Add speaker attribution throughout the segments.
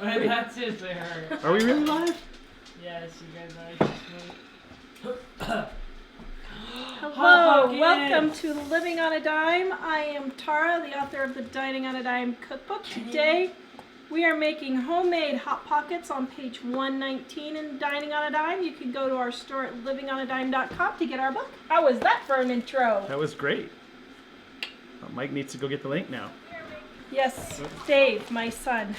Speaker 1: Wait, that's it there.
Speaker 2: Are we really live?
Speaker 1: Yes, you guys are.
Speaker 3: Hello, welcome to Living on a Dime. I am Tara, the author of the Dining on a Dime cookbook. Today, we are making homemade Hot Pockets on page 119 in Dining on a Dime. You can go to our store at livingonadime.com to get our book. How was that for an intro?
Speaker 2: That was great. Mike needs to go get the link now.
Speaker 3: Yes, Dave, my son.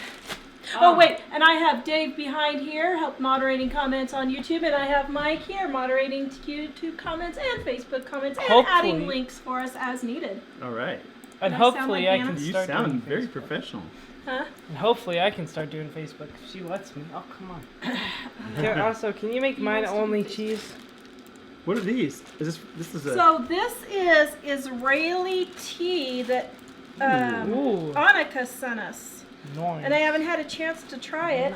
Speaker 3: Oh wait, and I have Dave behind here, help moderating comments on YouTube, and I have Mike here moderating YouTube comments and Facebook comments and adding links for us as needed.
Speaker 2: All right.
Speaker 1: And hopefully I can
Speaker 2: You
Speaker 1: start doing
Speaker 2: sound very
Speaker 1: Facebook.
Speaker 2: professional.
Speaker 3: Huh?
Speaker 1: And hopefully I can start doing Facebook if she lets me. Oh, come on. Here, also, can you make mine only cheese?
Speaker 2: What are these? This is a...
Speaker 3: So this is Israeli tea that
Speaker 1: Ooh.
Speaker 3: Annika sent us.
Speaker 1: Nice.
Speaker 3: And I haven't had a chance to try it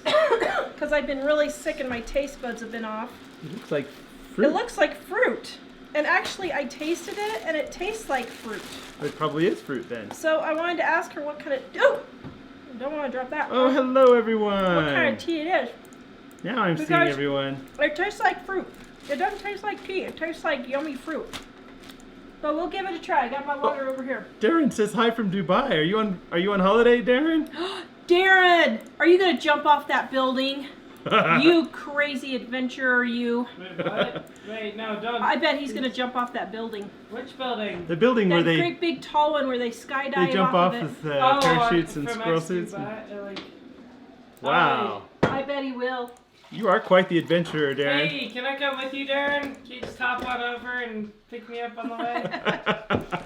Speaker 3: because I've been really sick and my taste buds have been off.
Speaker 2: It looks like fruit.
Speaker 3: It looks like fruit. And actually I tasted it and it tastes like fruit.
Speaker 2: It probably is fruit then.
Speaker 3: So I wanted to ask her what kind of... Oh! I don't want to drop that.
Speaker 2: Oh, hello everyone.
Speaker 3: What kind of tea it is.
Speaker 2: Now I'm seeing
Speaker 3: Because-
Speaker 2: everyone.
Speaker 3: It tastes like fruit. It doesn't taste like tea. It tastes like yummy fruit. But we'll give it a try. I got my water over here.
Speaker 2: Darren says hi from Dubai. Are you on holiday, Darren?
Speaker 3: Darren, are you gonna jump off that building? You crazy adventurer, you.
Speaker 1: Wait, what? Wait, no, don't.
Speaker 3: I bet he's gonna jump off that building.
Speaker 1: Which building?
Speaker 2: The building
Speaker 3: That
Speaker 2: where they
Speaker 3: great big tall one where they skydive
Speaker 2: they jump
Speaker 3: off
Speaker 2: off
Speaker 3: of it.
Speaker 2: with parachutes and
Speaker 1: from
Speaker 2: squirrel
Speaker 1: X
Speaker 2: suits.
Speaker 1: Dubai, like...
Speaker 2: Wow.
Speaker 3: I bet he will.
Speaker 2: You are quite the adventurer, Darren.
Speaker 1: Hey, can I come with you, Darren? Can you just hop on over and pick me up on the way?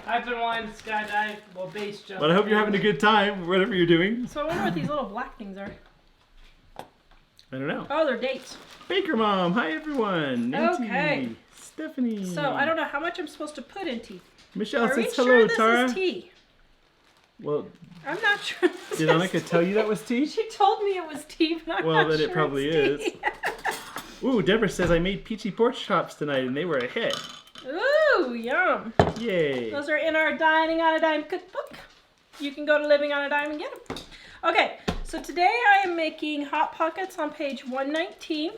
Speaker 1: I've been wanting to skydive, well, base jump.
Speaker 2: But I hope you're having a good time, whatever you're doing.
Speaker 3: So I wonder what these little black things are.
Speaker 2: I don't know.
Speaker 3: Oh, they're dates.
Speaker 2: Baker Mom, hi everyone. Nancy,
Speaker 3: Okay.
Speaker 2: Stephanie.
Speaker 3: So I don't know how much I'm supposed to put in tea.
Speaker 2: Michelle
Speaker 3: Are we
Speaker 2: says
Speaker 3: sure
Speaker 2: hello,
Speaker 3: this
Speaker 2: Tara.
Speaker 3: is tea?
Speaker 2: Well,
Speaker 3: I'm not sure. This
Speaker 2: did
Speaker 3: is
Speaker 2: Annika tell you that was tea?
Speaker 3: She told me it was tea, but I'm
Speaker 2: Well,
Speaker 3: not
Speaker 2: then
Speaker 3: sure
Speaker 2: it probably
Speaker 3: it's
Speaker 2: is.
Speaker 3: tea.
Speaker 2: Ooh, Deborah says I made peachy pork chops tonight and they were a hit.
Speaker 3: Ooh, yum.
Speaker 2: Yay.
Speaker 3: Those are in our Dining on a Dime cookbook. You can go to Living on a Dime and get them. Okay, so today I am making Hot Pockets on page 119.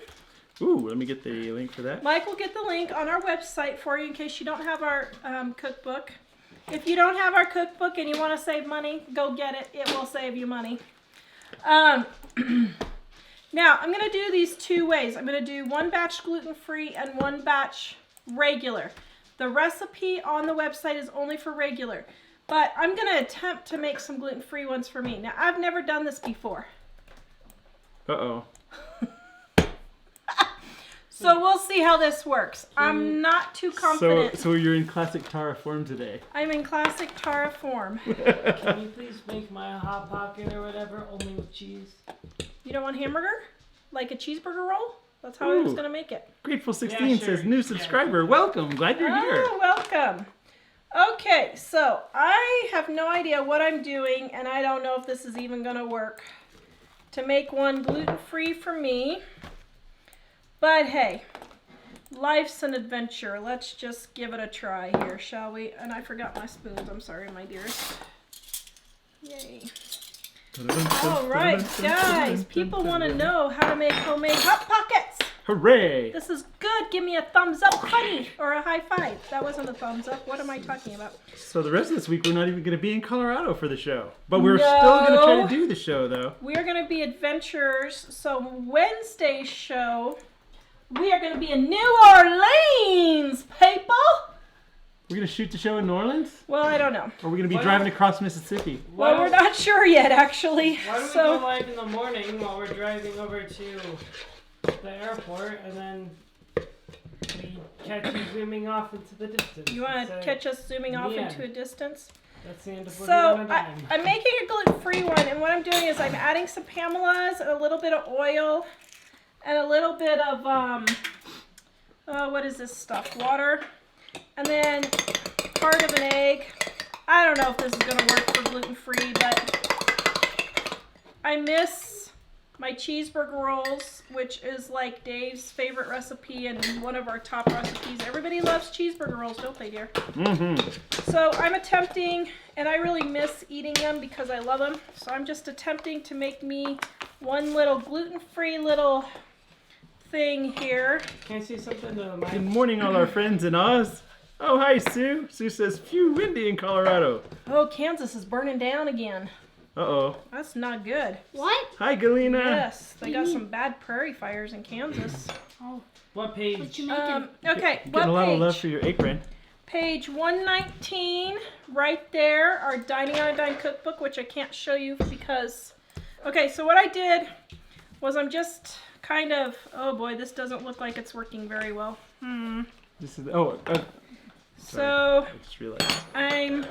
Speaker 2: Ooh, let me get the link for that.
Speaker 3: Mike will get the link on our website for you in case you don't have our cookbook. If you don't have our cookbook and you want to save money, go get it. It will save you money. Now, I'm going to do these two ways. I'm going to do one batch gluten-free and one batch regular. The recipe on the website is only for regular. But I'm going to attempt to make some gluten-free ones for me. Now, I've never done this before.
Speaker 2: Uh-oh.
Speaker 3: So we'll see how this works. I'm not too confident.
Speaker 2: So you're in classic Tara form today.
Speaker 3: I'm in classic Tara form.
Speaker 1: Can you please make my Hot Pocket or whatever only with cheese?
Speaker 3: You don't want hamburger? Like a cheeseburger roll? That's how I was
Speaker 2: Ooh.
Speaker 3: going to make it.
Speaker 2: Grateful 16
Speaker 1: Yeah, sure.
Speaker 2: says new subscriber. Welcome. Glad you're here.
Speaker 3: Oh, welcome. Okay, so I have no idea what I'm doing, and I don't know if this is even going to work to make one gluten-free for me. But hey, life's an adventure. Let's just give it a try here, shall we? And I forgot my spoons. I'm sorry, my dearest. Yay. All right, guys, people want to know how to make homemade Hot Pockets.
Speaker 2: Hooray.
Speaker 3: This is good. Give me a thumbs up, honey, or a high five. That wasn't a thumbs up. What am I talking about?
Speaker 2: So the rest of this week, we're not even going to be in Colorado for the show. But we're
Speaker 3: No.
Speaker 2: still going to try to do the show, though.
Speaker 3: We are going to be adventurers. So Wednesday's show, we are going to be in New Orleans, people.
Speaker 2: We're going to shoot the show in New Orleans?
Speaker 3: Well, I don't know.
Speaker 2: Or are we going to be
Speaker 1: Why
Speaker 2: driving
Speaker 1: not?
Speaker 2: across Mississippi?
Speaker 3: Well, we're not sure yet, actually.
Speaker 1: Why don't we go live in the morning while we're driving over to the airport, and then we catch you zooming off into the distance?
Speaker 3: You want to catch us zooming off
Speaker 1: Yeah.
Speaker 3: into a distance?
Speaker 1: That's the end of
Speaker 3: So I'm making a gluten-free one, and what I'm doing is I'm adding some Pamela's and a little bit of oil and a little bit of what is this stuff? Water, and then part of an egg. I don't know if this is gonna work for gluten-free, but I miss my cheeseburger rolls, which is like Dave's favorite recipe and one of our top recipes. Everybody loves cheeseburger rolls, don't they, dear?
Speaker 2: Mm-hmm.
Speaker 3: So I'm attempting, and I really miss eating them because I love them. So I'm just attempting to make me one little gluten-free little thing here.
Speaker 1: Can I say something to
Speaker 2: Good
Speaker 1: Mike?
Speaker 2: morning, all our friends in Oz. Oh, hi, Sue. Sue says, phew, windy in Colorado.
Speaker 3: Oh, Kansas is burning down again.
Speaker 2: Uh-oh.
Speaker 3: That's not good.
Speaker 4: What?
Speaker 2: Hi, Galena.
Speaker 3: Yes, they got some bad prairie fires in Kansas.
Speaker 4: Oh,
Speaker 1: What page?
Speaker 4: what you making?
Speaker 3: Okay,
Speaker 2: Getting
Speaker 3: what
Speaker 2: a lot of love
Speaker 3: page?
Speaker 2: for your apron.
Speaker 3: Page 119, right there, our Dining on a Dime cookbook, which I can't show you because... Okay, so what I did was I'm just kind of... Oh boy, this doesn't look like it's working very well.
Speaker 2: This is,
Speaker 3: So,
Speaker 2: I just realized.
Speaker 3: I'm...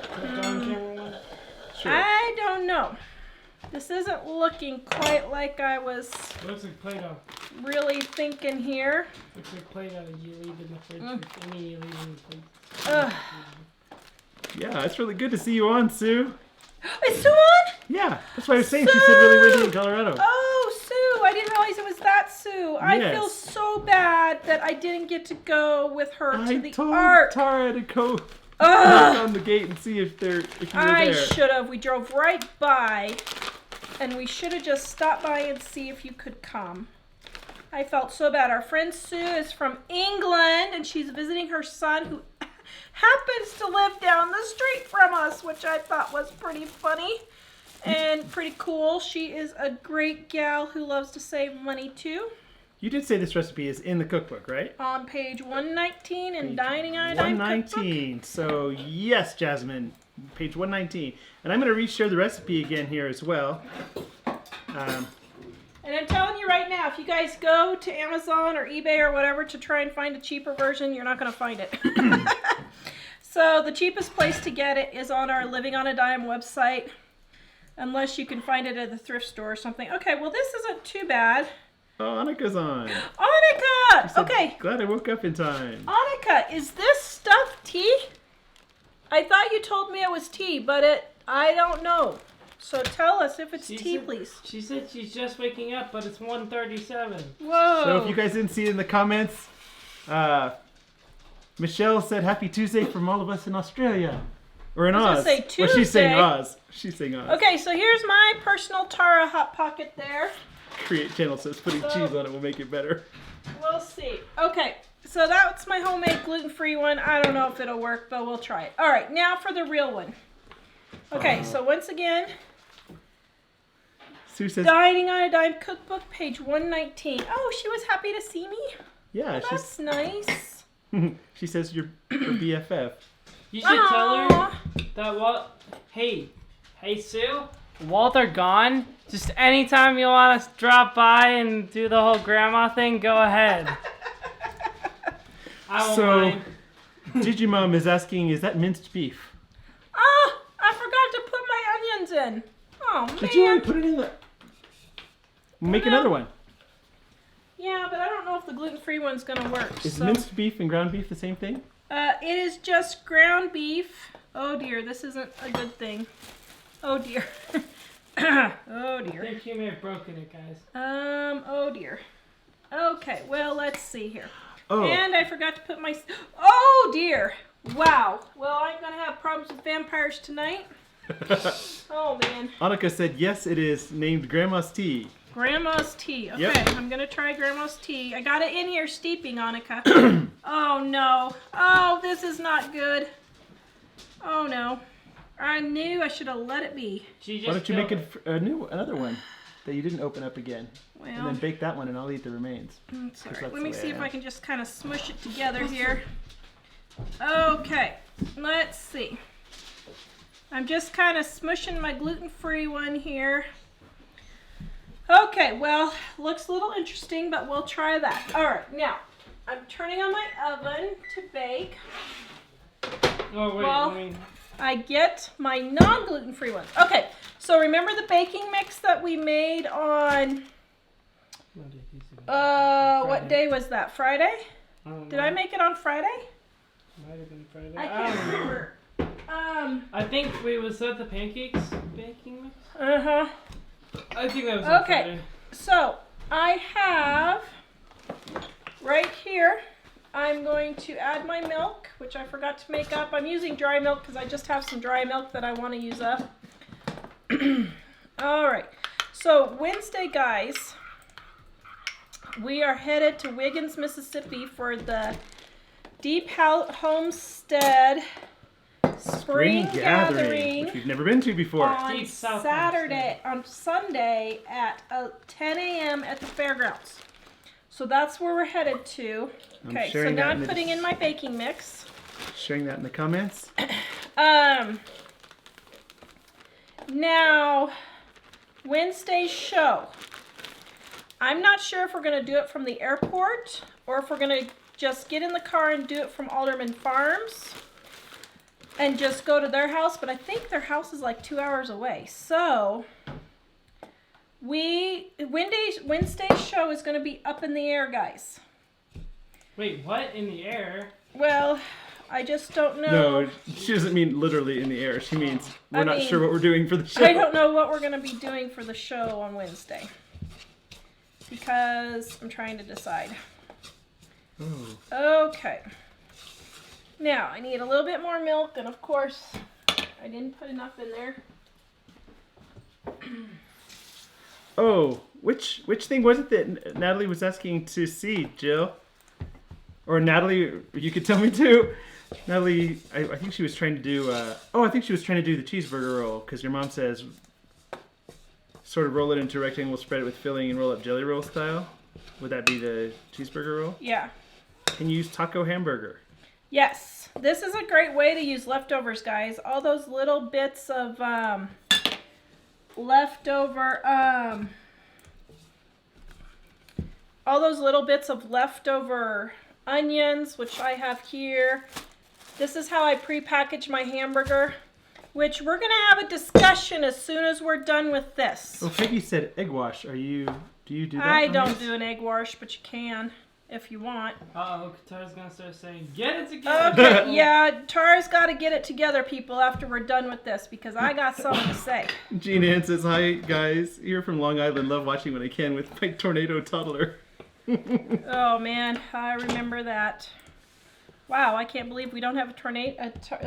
Speaker 2: Sure.
Speaker 3: I don't know. This isn't looking quite like I was
Speaker 1: Looks like Play-Doh.
Speaker 3: really thinking here.
Speaker 1: Looks like Play-Doh you leave in the fridge. I mean, you leave in the fridge.
Speaker 3: Ugh.
Speaker 2: Yeah, it's really good to see you on, Sue.
Speaker 3: Is Sue on?
Speaker 2: Yeah, that's why I was saying she said really windy in Colorado.
Speaker 3: Oh, Sue. I didn't realize it was that Sue. I feel
Speaker 2: Yes.
Speaker 3: so bad that I didn't get to go with her
Speaker 2: I
Speaker 3: to the
Speaker 2: told
Speaker 3: Ark.
Speaker 2: Tara to go
Speaker 3: Ugh.
Speaker 2: knock on the gate and see if you were
Speaker 3: I
Speaker 2: there.
Speaker 3: should have. We drove right by, and we should have just stopped by and see if you could come. I felt so bad. Our friend Sue is from England, and she's visiting her son, who happens to live down the street from us, which I thought was pretty funny and pretty cool. She is a great gal who loves to save money, too.
Speaker 2: You did say this recipe is in the cookbook, right?
Speaker 3: On page 119 in Dining on a Dime cookbook.
Speaker 2: 119. So, yes, Jasmine, page 119. And I'm going to reshare the recipe again here as well.
Speaker 3: And I'm telling you right now, if you guys go to Amazon or eBay or whatever to try and find a cheaper version, you're not going to find it. So the cheapest place to get it is on our Living on a Dime website, unless you can find it at the thrift store or something. Okay, well this isn't too bad.
Speaker 2: Oh, Annika's on.
Speaker 3: Annika!
Speaker 2: Said,
Speaker 3: Okay,
Speaker 2: Glad I woke up in time.
Speaker 3: Annika, is this stuff tea? I thought you told me it was tea, but I don't know. So tell us if it's tea, please.
Speaker 1: She said she's just waking up, but it's 1:37.
Speaker 3: Whoa.
Speaker 2: So if you guys didn't see it in the comments, Michelle said Happy Tuesday from all of us in Australia. Or in
Speaker 3: I was
Speaker 2: Oz.
Speaker 3: gonna say
Speaker 2: Well, she's saying
Speaker 3: Tuesday.
Speaker 2: Oz. She's saying Oz.
Speaker 3: Okay, so here's my personal Tara Hot Pocket there.
Speaker 2: Create channel says putting cheese on it will make it better.
Speaker 3: We'll see. Okay, so that's my homemade gluten-free one. I don't know if it'll work, but we'll try it. All right, now for the real one. Okay, so once again,
Speaker 2: Sue says,
Speaker 3: Dining on a Dime cookbook, page 119. Oh, she was happy to see me?
Speaker 2: yeah,
Speaker 3: That's nice.
Speaker 2: she says you're her BFF.
Speaker 1: You should tell her
Speaker 3: Aw.
Speaker 1: that Hey, Sue. While they're gone, just anytime you want to drop by and do the whole grandma thing, go ahead. I won't
Speaker 2: So,
Speaker 1: mind.
Speaker 2: Digimom is asking, is that minced beef?
Speaker 3: Oh, I forgot to put my onions in. Oh, man.
Speaker 2: Did you already put it in the... Make
Speaker 3: No.
Speaker 2: another one.
Speaker 3: Yeah, but I don't know if the gluten-free one's going to work.
Speaker 2: Is
Speaker 3: so.
Speaker 2: minced beef and ground beef the same thing?
Speaker 3: It is just ground beef. Oh dear, this isn't a good thing. Oh dear. Oh
Speaker 1: I
Speaker 3: dear.
Speaker 1: think you may have broken it, guys.
Speaker 3: Oh dear. Okay, well, let's see here.
Speaker 2: Oh,
Speaker 3: And I forgot to put my... Oh dear. Wow. Well, I'm going to have problems with vampires tonight. Oh man.
Speaker 2: Annika said, yes, it is named Grandma's Tea.
Speaker 3: Grandma's tea. Okay,
Speaker 2: Yep.
Speaker 3: I'm going to try Grandma's tea. I got it in here steeping, Annika. Oh no. Oh, this is not good. Oh no. I knew I should have let it be.
Speaker 1: She just
Speaker 2: Why don't you make
Speaker 1: filled
Speaker 2: another one that you didn't open up again? And
Speaker 3: Well,
Speaker 2: then bake that one and I'll eat the remains.
Speaker 3: that's all right.
Speaker 2: that's
Speaker 3: Let me
Speaker 2: the way
Speaker 3: see
Speaker 2: I
Speaker 3: if
Speaker 2: am.
Speaker 3: I can just kind of smush it together here. Okay, let's see. I'm just kind of smushing my gluten-free one here. Okay, well, looks a little interesting, but we'll try that. All right, now, I'm turning on my oven to bake.
Speaker 1: Oh, wait,
Speaker 3: Well,
Speaker 1: let me...
Speaker 3: I get my non-gluten-free ones. Okay, so remember the baking mix that we made on, what day was that? Friday? Did I make it on Friday?
Speaker 1: Might have been Friday.
Speaker 3: I
Speaker 1: don't
Speaker 3: can't remember.
Speaker 1: I think, was that the pancakes baking mix?
Speaker 3: Uh-huh.
Speaker 1: I think that was on
Speaker 3: Okay.
Speaker 1: Friday.
Speaker 3: So I have right here, I'm going to add my milk, which I forgot to make up. I'm using dry milk because I just have some dry milk that I want to use up. All right. So Wednesday, guys, we are headed to Wiggins, Mississippi for the Deep Homestead Spring Gathering,
Speaker 2: which we've never been to before.
Speaker 3: On
Speaker 1: Deep South
Speaker 3: Sunday at 10 a.m. at the fairgrounds. So that's where we're headed to. Okay, so now I'm putting in my baking mix.
Speaker 2: Sharing that in the comments.
Speaker 3: Now, Wednesday's show. I'm not sure if we're going to do it from the airport or if we're going to just get in the car and do it from Alderman Farms and just go to their house, but I think their house is like 2 hours away. So, Wednesday's show is going to be up in the air, guys.
Speaker 1: Wait, what? In the air?
Speaker 3: Well, I just don't know.
Speaker 2: No, she doesn't mean literally in the air. She means we're not sure what we're doing for the show.
Speaker 3: I don't know what we're going to be doing for the show on Wednesday because I'm trying to decide.
Speaker 2: Oh.
Speaker 3: Okay. Now, I need a little bit more milk, and of course, I didn't put enough in there.
Speaker 2: Oh, which thing was it that Natalie was asking to see, Jill? Or Natalie, you could tell me too. Natalie, I think she was trying to do, I think she was trying to do the cheeseburger roll, because your mom says sort of roll it into a rectangle, spread it with filling, and roll up jelly roll style. Would that be the cheeseburger roll?
Speaker 3: Yeah.
Speaker 2: Can you use taco hamburger?
Speaker 3: Yes. This is a great way to use leftovers, guys. All those little bits of leftover onions, which I have here. This is how I pre-package my hamburger, which we're going to have a discussion as soon as we're done with this.
Speaker 2: Oh, Peggy said egg wash. Do you do that?
Speaker 3: I don't do an egg wash, but you can if you want.
Speaker 1: Uh-oh, Tara's going to start saying, get it together.
Speaker 3: Okay, yeah, Tara's got to get it together, people, after we're done with this, because I got something to say.
Speaker 2: Jean Ann says, hi, guys. Here from Long Island. Love watching when I can with my tornado toddler.
Speaker 3: Oh, man, I remember that. Wow, I can't believe we don't have a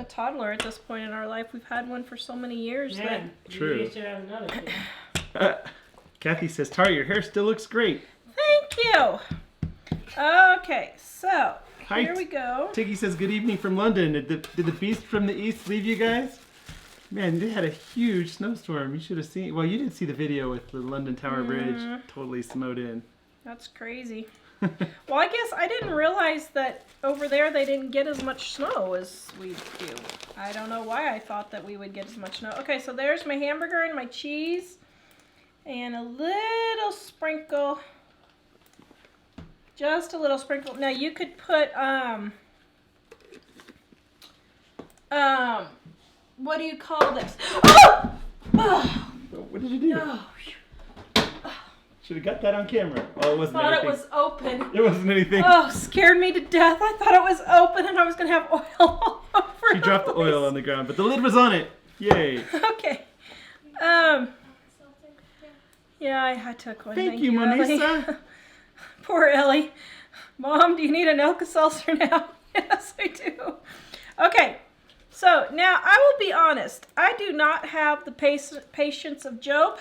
Speaker 3: toddler at this point in our life. We've had one for so many years.
Speaker 1: Yeah,
Speaker 2: True.
Speaker 1: You should have another kid.
Speaker 2: Kathy says, Tara, your hair still looks great.
Speaker 3: Thank you. Okay, so here we go.
Speaker 2: Tiggy says, good evening from London. Did the beast from the east leave you guys? Man, they had a huge snowstorm. You should have seen. Well, you did see the video with the London Tower Bridge totally snowed in.
Speaker 3: That's crazy. Well, I guess I didn't realize that over there they didn't get as much snow as we do. I don't know why I thought that we would get as much snow. Okay, so there's my hamburger and my cheese. And a little sprinkle. Just a little sprinkle. Now you could put, what do you call this? Oh! Oh!
Speaker 2: What did you do?
Speaker 3: Oh.
Speaker 2: Should have got that on camera. Oh, it wasn't
Speaker 3: I thought
Speaker 2: anything.
Speaker 3: it was open.
Speaker 2: It wasn't anything.
Speaker 3: Oh, scared me to death. I thought it was open and I was going to have oil all over
Speaker 2: She dropped the oil on the ground, but the lid was on it. Yay.
Speaker 3: Okay. Yeah, I took one.
Speaker 2: Thank you,
Speaker 3: Ellie.
Speaker 2: Monisa.
Speaker 3: Poor Ellie. Mom, do you need an Alka-Seltzer now? Yes, I do. Okay. So, now, I will be honest. I do not have the patience of Job.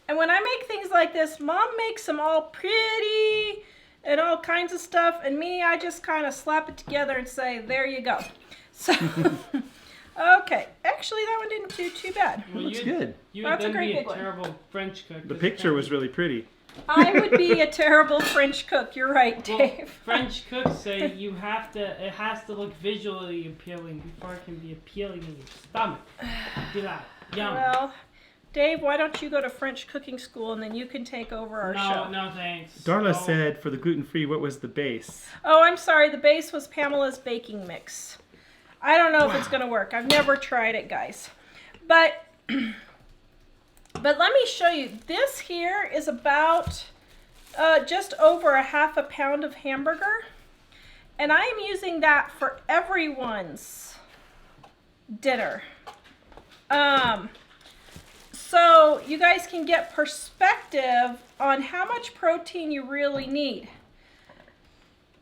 Speaker 3: And when I make things like this, Mom makes them all pretty and all kinds of stuff. And me, I just kind of slap it together and say, there you go. So, okay. Actually, that one didn't do too bad.
Speaker 2: It looks good.
Speaker 1: You
Speaker 3: That's
Speaker 1: would
Speaker 3: a
Speaker 1: then
Speaker 3: great
Speaker 1: be
Speaker 3: big
Speaker 1: a
Speaker 3: one.
Speaker 1: terrible French cook.
Speaker 2: The picture was really pretty.
Speaker 3: I would be a terrible French cook. You're right,
Speaker 1: Well,
Speaker 3: Dave.
Speaker 1: French cooks say it has to look visually appealing before it can be appealing in your stomach. Do that. Yum.
Speaker 3: Well, Dave, why don't you go to French cooking school and then you can take over our show?
Speaker 1: No, thanks.
Speaker 2: Darla
Speaker 1: Oh.
Speaker 2: said for the gluten-free, what was the base?
Speaker 3: Oh, I'm sorry. The base was Pamela's baking mix. I don't know if it's going to work. I've never tried it, guys. But let me show you. This here is about just over a half a pound of hamburger. And I am using that for everyone's dinner. so you guys can get perspective on how much protein you really need.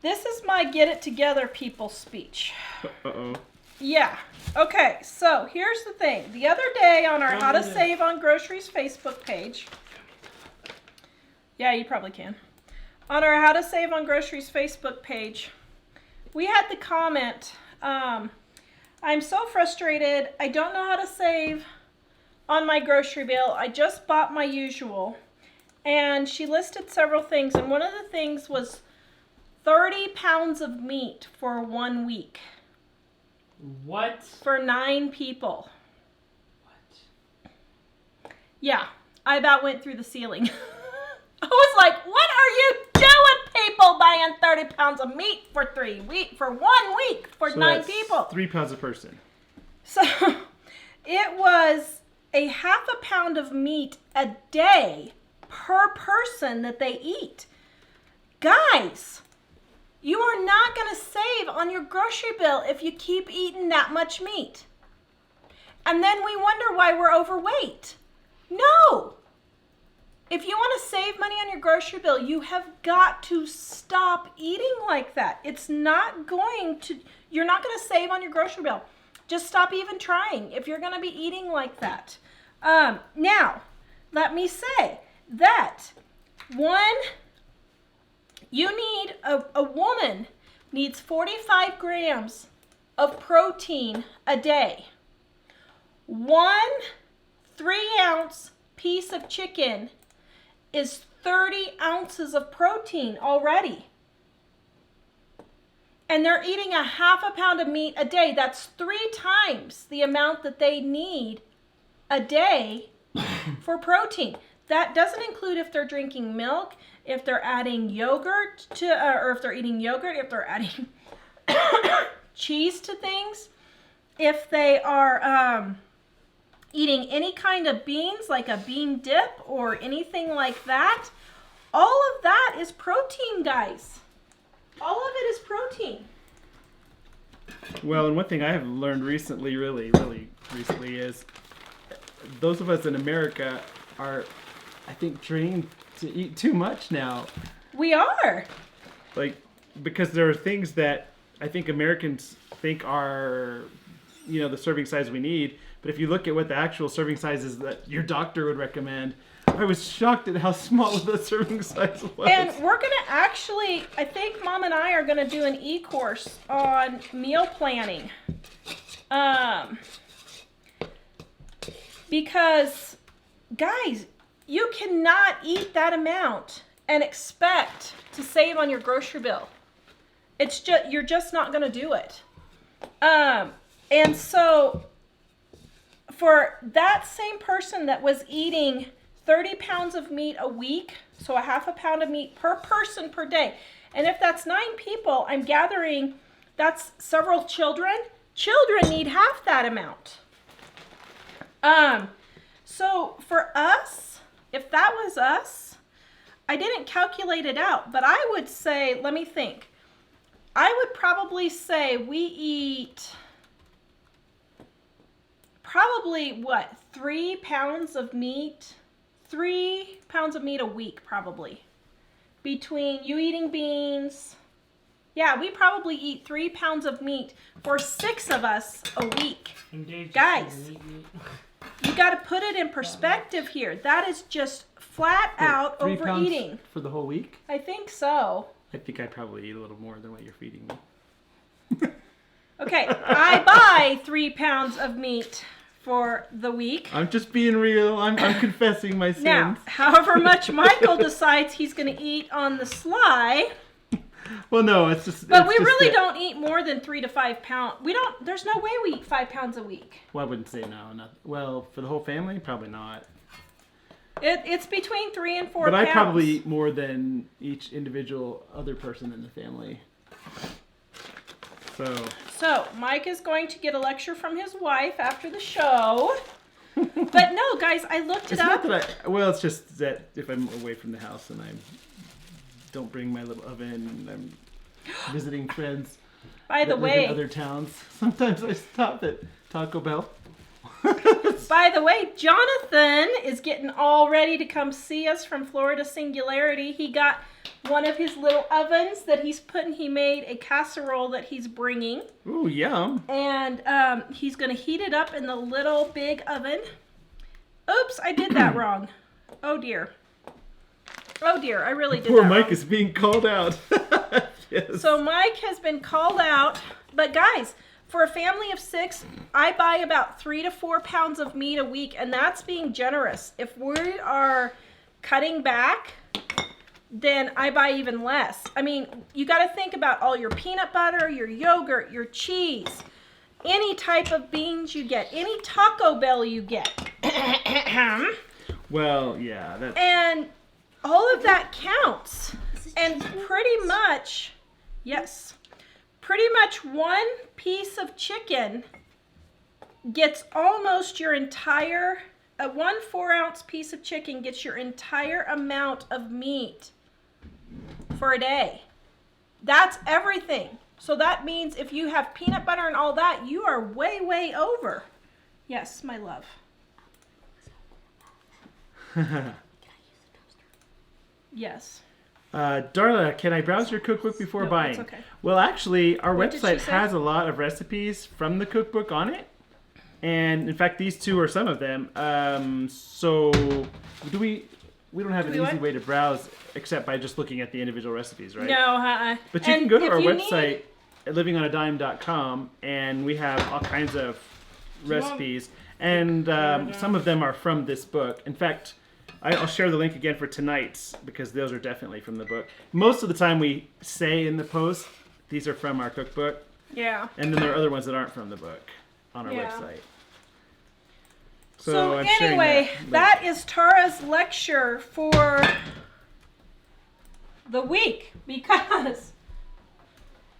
Speaker 3: This is my get it together people speech.
Speaker 2: Uh-oh.
Speaker 3: Yeah. Okay, so here's the thing. The other day on our How to Save on Groceries Facebook page. Yeah, you probably can. On our How to Save on Groceries Facebook page, we had the comment, I'm so frustrated. I don't know how to save on my grocery bill. I just bought my usual. And she listed several things, and one of the things was 30 pounds of meat for 1 week.
Speaker 1: What?
Speaker 3: For 9 people.
Speaker 1: What?
Speaker 3: Yeah, I about went through the ceiling. I was like, what are you doing, people, buying 30 pounds of meat for 1 week, for
Speaker 2: So
Speaker 3: 9
Speaker 2: that's
Speaker 3: people?
Speaker 2: 3 pounds a person.
Speaker 3: So it was a half a pound of meat a day per person that they eat. Guys, you are not going to save on your grocery bill if you keep eating that much meat. And then we wonder why we're overweight. No. If you want to save money on your grocery bill, you have got to stop eating like that. You're not going to save on your grocery bill. Just stop even trying if you're going to be eating like that. Now, let me say that a woman needs 45 grams of protein a day. 1 3-ounce piece of chicken is 30 ounces of protein already. And they're eating a half a pound of meat a day. That's 3 times the amount that they need a day for protein. That doesn't include if they're drinking milk, if they're adding yogurt or if they're eating yogurt, if they're adding cheese to things, if they are eating any kind of beans, like a bean dip or anything like that. All of that is protein, guys. All of it is protein.
Speaker 2: Well, and one thing I have learned recently, really recently, is those of us in America are, I think, trained to eat too much now.
Speaker 3: We are.
Speaker 2: Like, because there are things that I think Americans think are, the serving size we need. But if you look at what the actual serving size is that your doctor would recommend, I was shocked at how small the serving size was.
Speaker 3: And we're going to actually, I think Mom and I are going to do an e-course on meal planning. Because, guys, you cannot eat that amount and expect to save on your grocery bill. You're just not going to do it. And so for that same person that was eating 30 pounds of meat a week, so a half a pound of meat per person per day, and if that's 9 people, I'm gathering that's several children. Children need half that amount. So for us, if that was us, I didn't calculate it out, but I would say, let me think. I would probably say we eat probably 3 pounds of meat? 3 pounds of meat a week, probably. Between you eating beans. Yeah, we probably eat 3 pounds of meat for 6 of us a week. Guys, you got to put it in perspective here. That is just flat out
Speaker 2: 3
Speaker 3: overeating.
Speaker 2: pounds for the whole week?
Speaker 3: I think so.
Speaker 2: I think I probably eat a little more than what you're feeding me.
Speaker 3: Okay, I buy 3 pounds of meat for the week.
Speaker 2: I'm just being real. I'm confessing my sins.
Speaker 3: Now, however much Michael decides he's going to eat on the sly.
Speaker 2: Well, no, it's just.
Speaker 3: But
Speaker 2: it's
Speaker 3: we
Speaker 2: just
Speaker 3: really
Speaker 2: that,
Speaker 3: don't eat more than 3 to 5 pounds. There's no way we eat 5 pounds a week.
Speaker 2: Well, I wouldn't say no. Not, well, for the whole family, probably not.
Speaker 3: It's between 3 and 4
Speaker 2: but
Speaker 3: pounds.
Speaker 2: I probably eat more than each individual other person in the family. So
Speaker 3: Mike is going to get a lecture from his wife after the show. But no, guys, I looked it up.
Speaker 2: It's just that if I'm away from the house and I don't bring my little oven and I'm visiting friends
Speaker 3: By the
Speaker 2: that live
Speaker 3: way,
Speaker 2: in other towns, sometimes I stop at Taco Bell.
Speaker 3: By the way, Jonathan is getting all ready to come see us from Florida Singularity. He got one of his little ovens that he made a casserole that he's bringing.
Speaker 2: Ooh, yum.
Speaker 3: And he's going to heat it up in the little big oven. Oops, I did that wrong. Oh dear. Oh dear, I really did
Speaker 2: Poor
Speaker 3: that
Speaker 2: Mike
Speaker 3: wrong.
Speaker 2: is being called out. Yes.
Speaker 3: So Mike has been called out. But guys, for a family of 6, I buy about 3 to 4 pounds of meat a week, and that's being generous. If we are cutting back, then I buy even less. I mean, you got to think about all your peanut butter, your yogurt, your cheese, any type of beans you get, any Taco Bell you get.
Speaker 2: Well, yeah. That's...
Speaker 3: And all of that counts. And pretty much, yes, pretty much one piece of chicken gets almost your entire, one 4-ounce piece of chicken gets your entire amount of meat for a day. That's everything. So that means if you have peanut butter and all that, you are way, way over. Yes, my love. Yes.
Speaker 2: Darla, can I browse your cookbook before
Speaker 3: No,
Speaker 2: buying?
Speaker 3: it's okay.
Speaker 2: Well, actually, our
Speaker 3: What did she
Speaker 2: website
Speaker 3: say?
Speaker 2: has a lot of recipes from the cookbook on it. And in fact, these two are some of them. So we don't have an
Speaker 3: Do we
Speaker 2: easy
Speaker 3: what?
Speaker 2: way to browse except by just looking at the individual recipes, right?
Speaker 3: No,
Speaker 2: But you can
Speaker 3: And
Speaker 2: go to
Speaker 3: if
Speaker 2: our
Speaker 3: you
Speaker 2: website at livingonadime.com, and we have all kinds of
Speaker 1: you want-
Speaker 2: recipes. And some of them are from this book. In fact, I'll share the link again for tonight's, because those are definitely from the book. Most of the time we say in the post, these are from our cookbook.
Speaker 3: Yeah.
Speaker 2: And then there are other ones that aren't from the book on our
Speaker 3: Yeah.
Speaker 2: website.
Speaker 3: So
Speaker 2: I'm sharing
Speaker 3: anyway,
Speaker 2: link.
Speaker 3: that is Tara's lecture for the week, because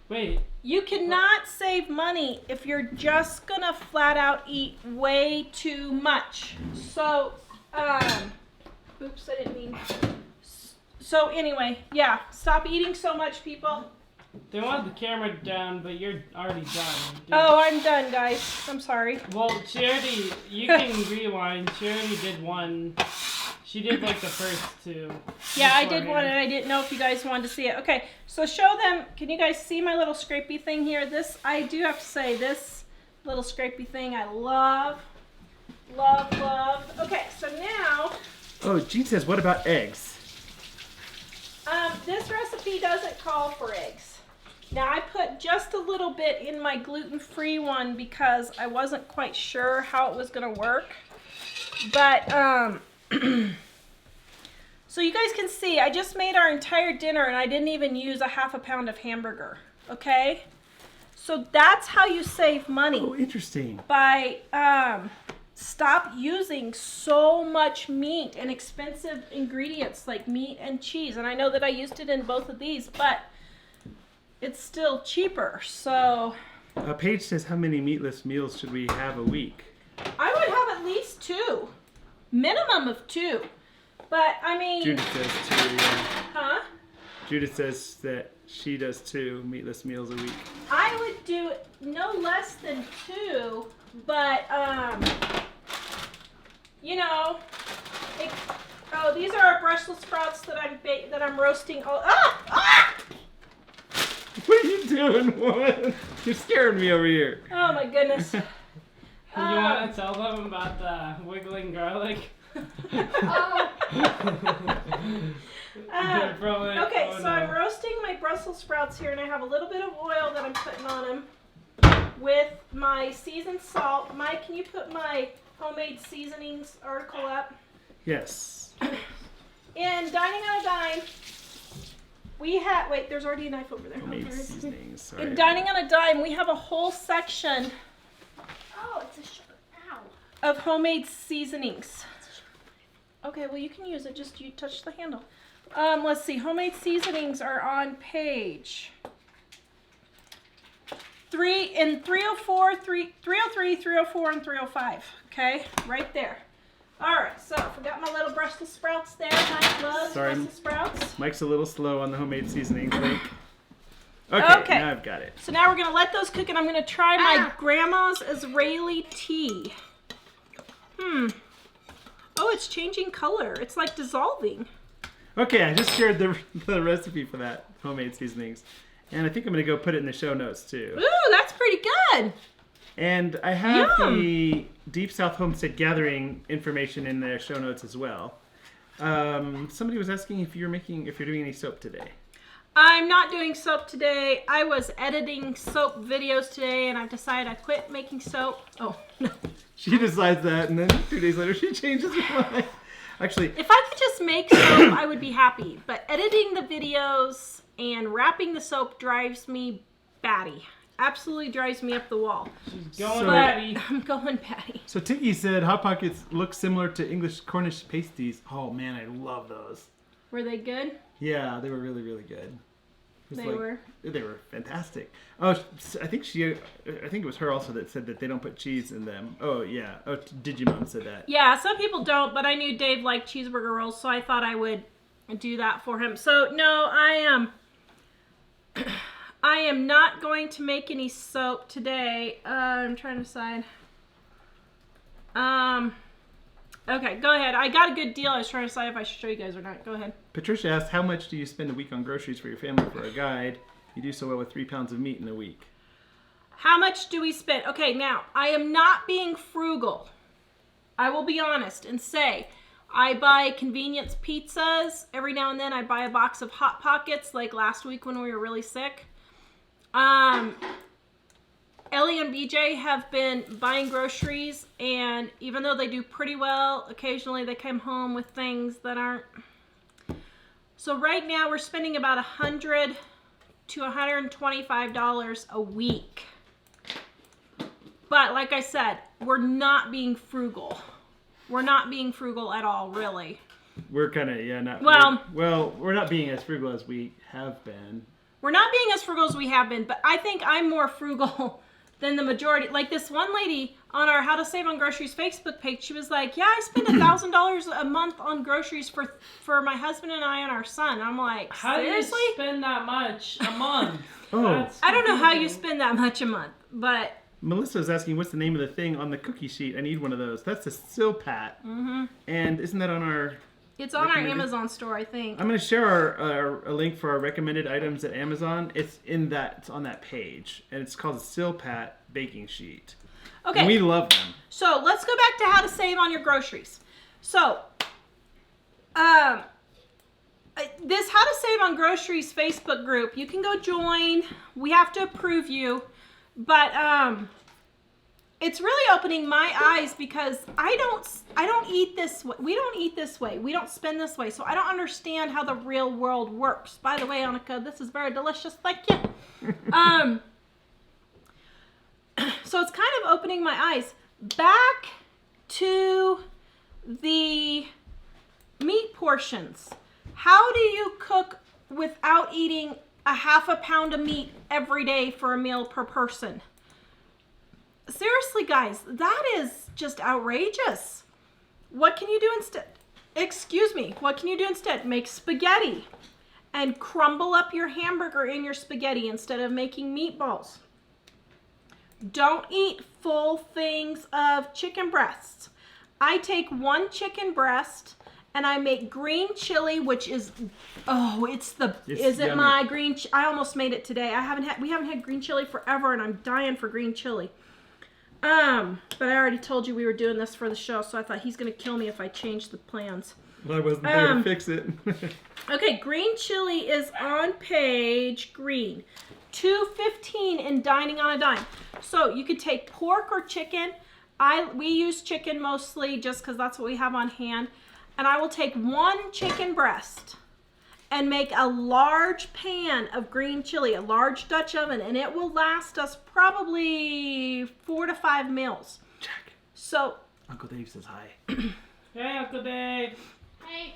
Speaker 1: Wait,
Speaker 3: you cannot save money if you're just gonna flat out eat way too much. So, oops, I didn't mean. So anyway, yeah, stop eating so much, people.
Speaker 1: they want the camera down, but you're already done.
Speaker 3: Oh, I'm done, guys. I'm sorry.
Speaker 1: Well, Charity, you can rewind. Charity did one. She did like the first 2.
Speaker 3: Yeah, I did one,
Speaker 1: beforehand.
Speaker 3: and I didn't know if you guys wanted to see it. Okay, so show them. Can you guys see my little scrapey thing here? This, I do have to say, this little scrapey thing I love. Love, love. Okay, so now,
Speaker 2: Oh, Jean says, what about eggs?
Speaker 3: this recipe doesn't call for eggs. Now, I put just a little bit in my gluten-free one because I wasn't quite sure how it was going to work. But, so you guys can see, I just made our entire dinner and I didn't even use a half a pound of hamburger, okay? So that's how you save money,
Speaker 2: Oh, interesting.
Speaker 3: by stop using so much meat and expensive ingredients like meat and cheese. And I know that I used it in both of these, but it's still cheaper. So
Speaker 2: Paige says, how many meatless meals should we have a week?
Speaker 3: I would have at least 2, minimum of 2. But I mean,
Speaker 2: Judith says 2, yeah.
Speaker 3: huh?
Speaker 2: Judith says that she does 2 meatless meals a week.
Speaker 3: I would do no less than 2, but you know, oh, these are our Brussels sprouts that I'm roasting. Oh,
Speaker 2: What are you doing, woman? You're scaring me over here.
Speaker 3: oh my goodness.
Speaker 1: You want to tell them about the wiggling garlic? They're probably-
Speaker 3: Okay,
Speaker 1: oh
Speaker 3: so
Speaker 1: no.
Speaker 3: I'm roasting my Brussels sprouts here, and I have a little bit of oil that I'm putting on them with my seasoned salt. Mike, can you put my homemade seasonings article up?
Speaker 2: Yes.
Speaker 3: In Dining on a Dime, we have, wait, there's already a knife over there.
Speaker 2: Homemade
Speaker 3: Okay.
Speaker 2: seasonings. Sorry.
Speaker 3: In Dining on a Dime, we have a whole section
Speaker 4: Oh, it's a sugar. Ow.
Speaker 3: of homemade seasonings. Okay, well, you can use it, just you touch the handle. Let's see, homemade seasonings are on page 304, 303, 304, and 305. Okay, right there. All right, so I forgot my little Brussels sprouts there. Mike loves
Speaker 2: Sorry.
Speaker 3: Brussels sprouts.
Speaker 2: Mike's a little slow on the homemade seasonings link. Okay, now I've got it.
Speaker 3: So now we're gonna let those cook, and I'm gonna try my grandma's Israeli tea. Oh, it's changing color. It's like dissolving.
Speaker 2: Okay, I just shared the recipe for that homemade seasonings. And I think I'm going to go put it in the show notes too.
Speaker 3: Ooh, that's pretty good.
Speaker 2: And I have
Speaker 3: Yum.
Speaker 2: the Deep South Homestead Gathering information in the show notes as well. Somebody was asking if you're doing any soap today.
Speaker 3: I'm not doing soap today. I was editing soap videos today, and I've decided I quit making soap. Oh, no.
Speaker 2: She decides that, and then 2 days later she changes her mind. Actually,
Speaker 3: If I could just make soap, I would be happy. But editing the videos and wrapping the soap drives me batty. Absolutely drives me up the wall.
Speaker 1: She's going
Speaker 2: So-
Speaker 1: Patty.
Speaker 3: I'm going batty.
Speaker 2: so Tiggy said Hot Pockets look similar to English Cornish pasties. Oh man, I love those.
Speaker 3: Were they good?
Speaker 2: Yeah, they were really, really good. It was
Speaker 3: They were.
Speaker 2: They were fantastic. Oh, I think it was her also that said that they don't put cheese in them. Oh yeah. Oh, Digimon said that.
Speaker 3: Yeah, some people don't, but I knew Dave liked cheeseburger rolls, so I thought I would do that for him. So no, I am not going to make any soap today. I'm trying to decide. Okay, go ahead. I got a good deal. I was trying to decide if I should show you guys or not. Go ahead.
Speaker 2: Patricia asked, how much do you spend a week on groceries for your family for a guide? You do so well with 3 pounds of meat in a week.
Speaker 3: How much do we spend? Okay, now, I am not being frugal. I will be honest and say, I buy convenience pizzas. Every now and then I buy a box of Hot Pockets, like last week when we were really sick. Ellie and BJ have been buying groceries, and even though they do pretty well, occasionally they come home with things that aren't. So right now we're spending about $100 to $125 a week. But like I said, we're not being frugal. We're not being frugal at all, really.
Speaker 2: We're kind of, not...
Speaker 3: Well-
Speaker 2: we're not being as frugal as we have been.
Speaker 3: We're not being as frugal as we have been, but I think I'm more frugal than the majority. Like this one lady on our How to Save on Groceries Facebook page, she was like, yeah, I spend $1,000 a month on groceries for my husband and I and our son. I'm like,
Speaker 1: How
Speaker 3: seriously?
Speaker 1: do you spend that much a month?
Speaker 2: Oh.
Speaker 1: That's
Speaker 3: I don't know how you
Speaker 1: confusing.
Speaker 3: spend that much a month, but
Speaker 2: Melissa's asking, what's the name of the thing on the cookie sheet? I need one of those. That's a Silpat.
Speaker 3: mm-hmm.
Speaker 2: And isn't that on our...
Speaker 3: It's on our
Speaker 2: Recommended?
Speaker 3: Amazon store, I think.
Speaker 2: I'm going to share a link for our recommended items at Amazon. It's on that page, and it's called a Silpat baking sheet.
Speaker 3: Okay.
Speaker 2: And we love them.
Speaker 3: So let's go back to how to save on your groceries. So, this How to Save on Groceries Facebook group, you can go join. We have to approve you, but it's really opening my eyes because I don't eat this way. We don't eat this way. We don't spend this way. So I don't understand how the real world works. By the way, Annika, this is very delicious. Thank you. So it's kind of opening my eyes. Back to the meat portions. How do you cook without eating a half a pound of meat every day for a meal per person? Seriously, guys, that is just outrageous. What can you do instead? Excuse me. What can you do instead? Make spaghetti and crumble up your hamburger in your spaghetti instead of making meatballs. Don't eat full things of chicken breasts. I take 1 chicken breast and I make green chili, which is, it's
Speaker 2: yummy.
Speaker 3: my green? I almost made it today. We haven't had green chili forever, and I'm dying for green chili. But I already told you we were doing this for the show, so I thought he's gonna kill me if I change the plans.
Speaker 2: Well, I wasn't there to fix it.
Speaker 3: Okay, green chili is on page green. $2.15 in Dining on a Dime. So you could take pork or chicken. We use chicken mostly just because that's what we have on hand. And I will take 1 chicken breast and make a large pan of green chili, a large Dutch oven, and it will last us probably 4 to 5 meals.
Speaker 2: Check.
Speaker 3: So,
Speaker 2: Uncle Dave says hi.
Speaker 1: Hey, Uncle Dave.
Speaker 4: Hey.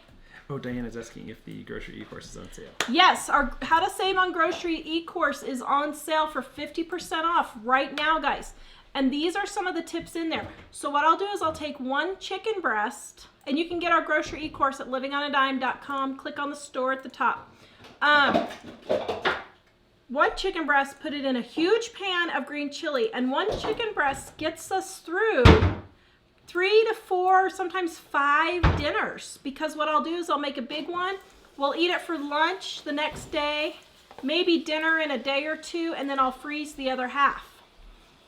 Speaker 2: Oh, Diana's asking if the grocery e-course is on sale.
Speaker 3: yes, our How to Save on Grocery e-course is on sale for 50% off right now, guys. And these are some of the tips in there. So what I'll do is I'll take 1 chicken breast, and you can get our grocery e-course at livingonadime.com. Click on the store at the top. 1 chicken breast, put it in a huge pan of green chili, and 1 chicken breast gets us through 3 to 4, sometimes 5 dinners, because what I'll do is I'll make a big one. We'll eat it for lunch the next day, maybe dinner in a day or two, and then I'll freeze the other half.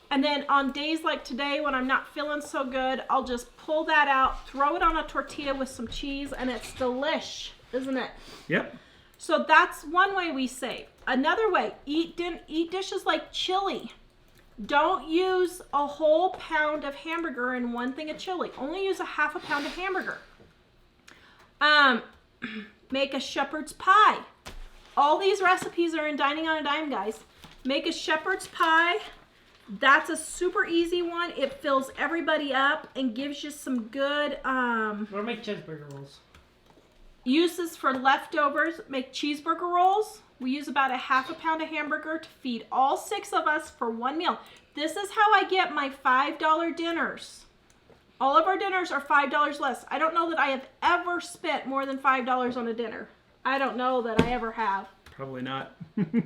Speaker 3: And then on days like today when I'm not feeling so good, I'll just pull that out, throw it on a tortilla with some cheese, and it's delish, isn't it?
Speaker 2: Yep.
Speaker 3: So that's one way we save. Another way, eat dishes like chili. Don't use a whole pound of hamburger in one thing of chili. Only use a half a pound of hamburger. Make a shepherd's pie. All these recipes are in Dining on a Dime, guys. Make a shepherd's pie. That's a super easy one. It fills everybody up and gives you some good
Speaker 1: Or make cheeseburger rolls.
Speaker 3: uses for leftovers. Make cheeseburger rolls. We use about a half a pound of hamburger to feed all 6 of us for one meal. This is how I get my $5 dinners. All of our dinners are $5 less. I don't know that I have ever spent more than $5 on a dinner. I don't know that I ever have.
Speaker 2: Probably not.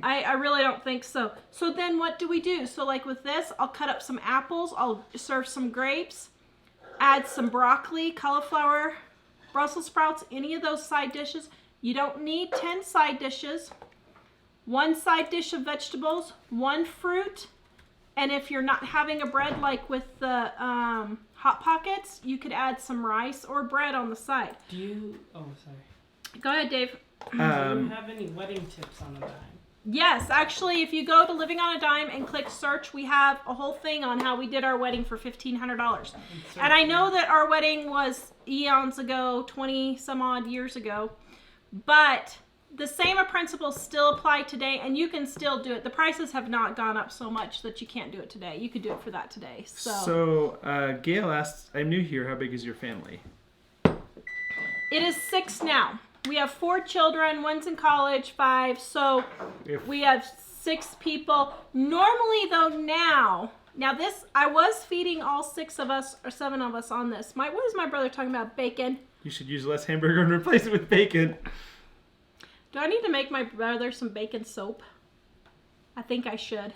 Speaker 3: I really don't think so. So then what do we do? So like with this, I'll cut up some apples. I'll serve some grapes. Add some broccoli, cauliflower, Brussels sprouts, any of those side dishes. You don't need 10 side dishes. 1 side dish of vegetables, 1 fruit. And if you're not having a bread like with the Hot Pockets, you could add some rice or bread on the side.
Speaker 1: Do you... Oh, sorry.
Speaker 3: Go ahead, Dave.
Speaker 1: Do you have any wedding tips on a dime?
Speaker 3: Yes, actually, if you go to Living on a Dime and click search, we have a whole thing on how we did our wedding for $1,500. And I know that our wedding was eons ago, 20 some odd years ago, but the same principles still apply today, and you can still do it. The prices have not gone up so much that you can't do it today. You could do it for that today.
Speaker 2: So Gail asked, I'm new here, how big is your family?
Speaker 3: It is 6 now. We have 4 children, one's in college, 5, so we have 6 people. Normally though now this, I was feeding all 6 of us, or 7 of us on this. What is my brother talking about? Bacon.
Speaker 2: You should use less hamburger and replace it with bacon.
Speaker 3: Do I need to make my brother some bacon soap? I think I should.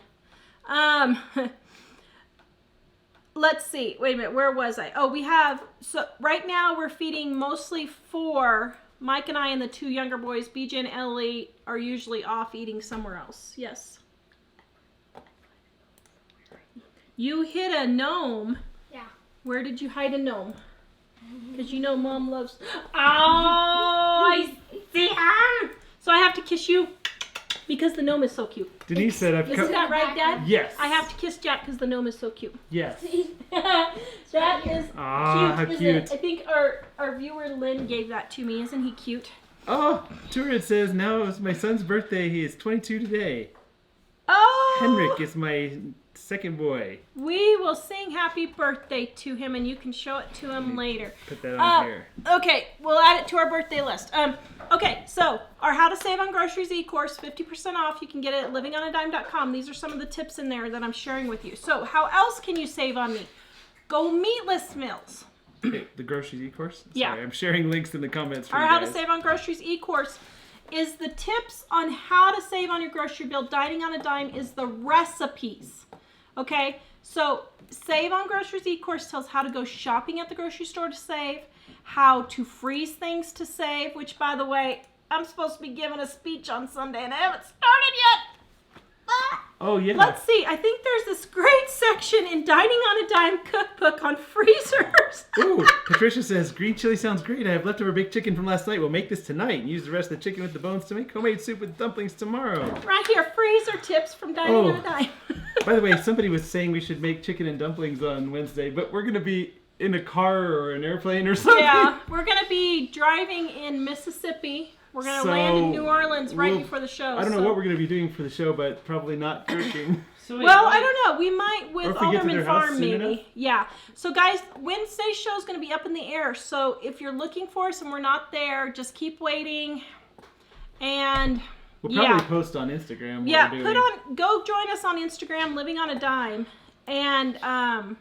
Speaker 3: Let's see. Wait a minute. Where was I? Oh, we have, so right now we're feeding mostly 4. Mike and I and the 2 younger boys, BJ and Ellie, are usually off eating somewhere else. Yes. You hid a gnome.
Speaker 4: Yeah.
Speaker 3: Where did you hide a gnome? Because you know Mom loves... Oh, I see him! So I have to kiss you because the gnome is so cute.
Speaker 2: Denise said I've
Speaker 3: Isn't that right, Dad?
Speaker 2: Yes.
Speaker 3: I have to kiss Jack because the gnome is so cute.
Speaker 2: Yes.
Speaker 3: That is
Speaker 2: Ah,
Speaker 3: cute.
Speaker 2: how cute.
Speaker 3: I think our viewer Lynn gave that to me. Isn't he cute?
Speaker 2: Oh, Turid says now it's my son's birthday. He is 22 today.
Speaker 3: Oh!
Speaker 2: Henrik is my second boy.
Speaker 3: We will sing happy birthday to him, and you can show it to him later.
Speaker 2: Put that on here.
Speaker 3: Okay, we'll add it to our birthday list. Okay, so our How to Save on Groceries e-course, 50% off. You can get it at livingonadime.com. These are some of the tips in there that I'm sharing with you. So how else can you save on meat? Go Meatless Meals.
Speaker 2: Okay, the groceries e-course?
Speaker 3: Yeah.
Speaker 2: Sorry, I'm sharing links in the comments for
Speaker 3: Our
Speaker 2: you
Speaker 3: How
Speaker 2: guys.
Speaker 3: to Save on Groceries e-course is the tips on how to save on your grocery bill. Dining on a Dime is the recipes. Okay, so Save on Groceries e-course tells how to go shopping at the grocery store to save, how to freeze things to save, which by the way, I'm supposed to be giving a speech on Sunday and I haven't started yet. Ah!
Speaker 2: Oh, yeah.
Speaker 3: Let's see, I think there's this great section in Dining on a Dime cookbook on freezers.
Speaker 2: Ooh, Patricia says, green chili sounds great. I have leftover baked chicken from last night. We'll make this tonight and use the rest of the chicken with the bones to make homemade soup with dumplings tomorrow.
Speaker 3: Right here, freezer tips from Dining on a Dime.
Speaker 2: By the way, somebody was saying we should make chicken and dumplings on Wednesday, but we're going to be in a car or an airplane or something.
Speaker 3: Yeah, we're going to be driving in Mississippi. We're going to land in New Orleans right before the show.
Speaker 2: I don't know what we're going to be doing for the show, but probably not cooking.
Speaker 1: So wait,
Speaker 3: Well,
Speaker 1: what-
Speaker 3: I don't know. We might with
Speaker 2: Or if we get to
Speaker 3: Alderman
Speaker 2: their house
Speaker 3: Farm,
Speaker 2: soon
Speaker 3: maybe.
Speaker 2: enough.
Speaker 3: Yeah. So, guys, Wednesday's show is going to be up in the air. So, if you're looking for us and we're not there, just keep waiting. And
Speaker 2: We'll probably post on Instagram what
Speaker 3: yeah,
Speaker 2: we're doing.
Speaker 3: go join us on Instagram, Living on a Dime, and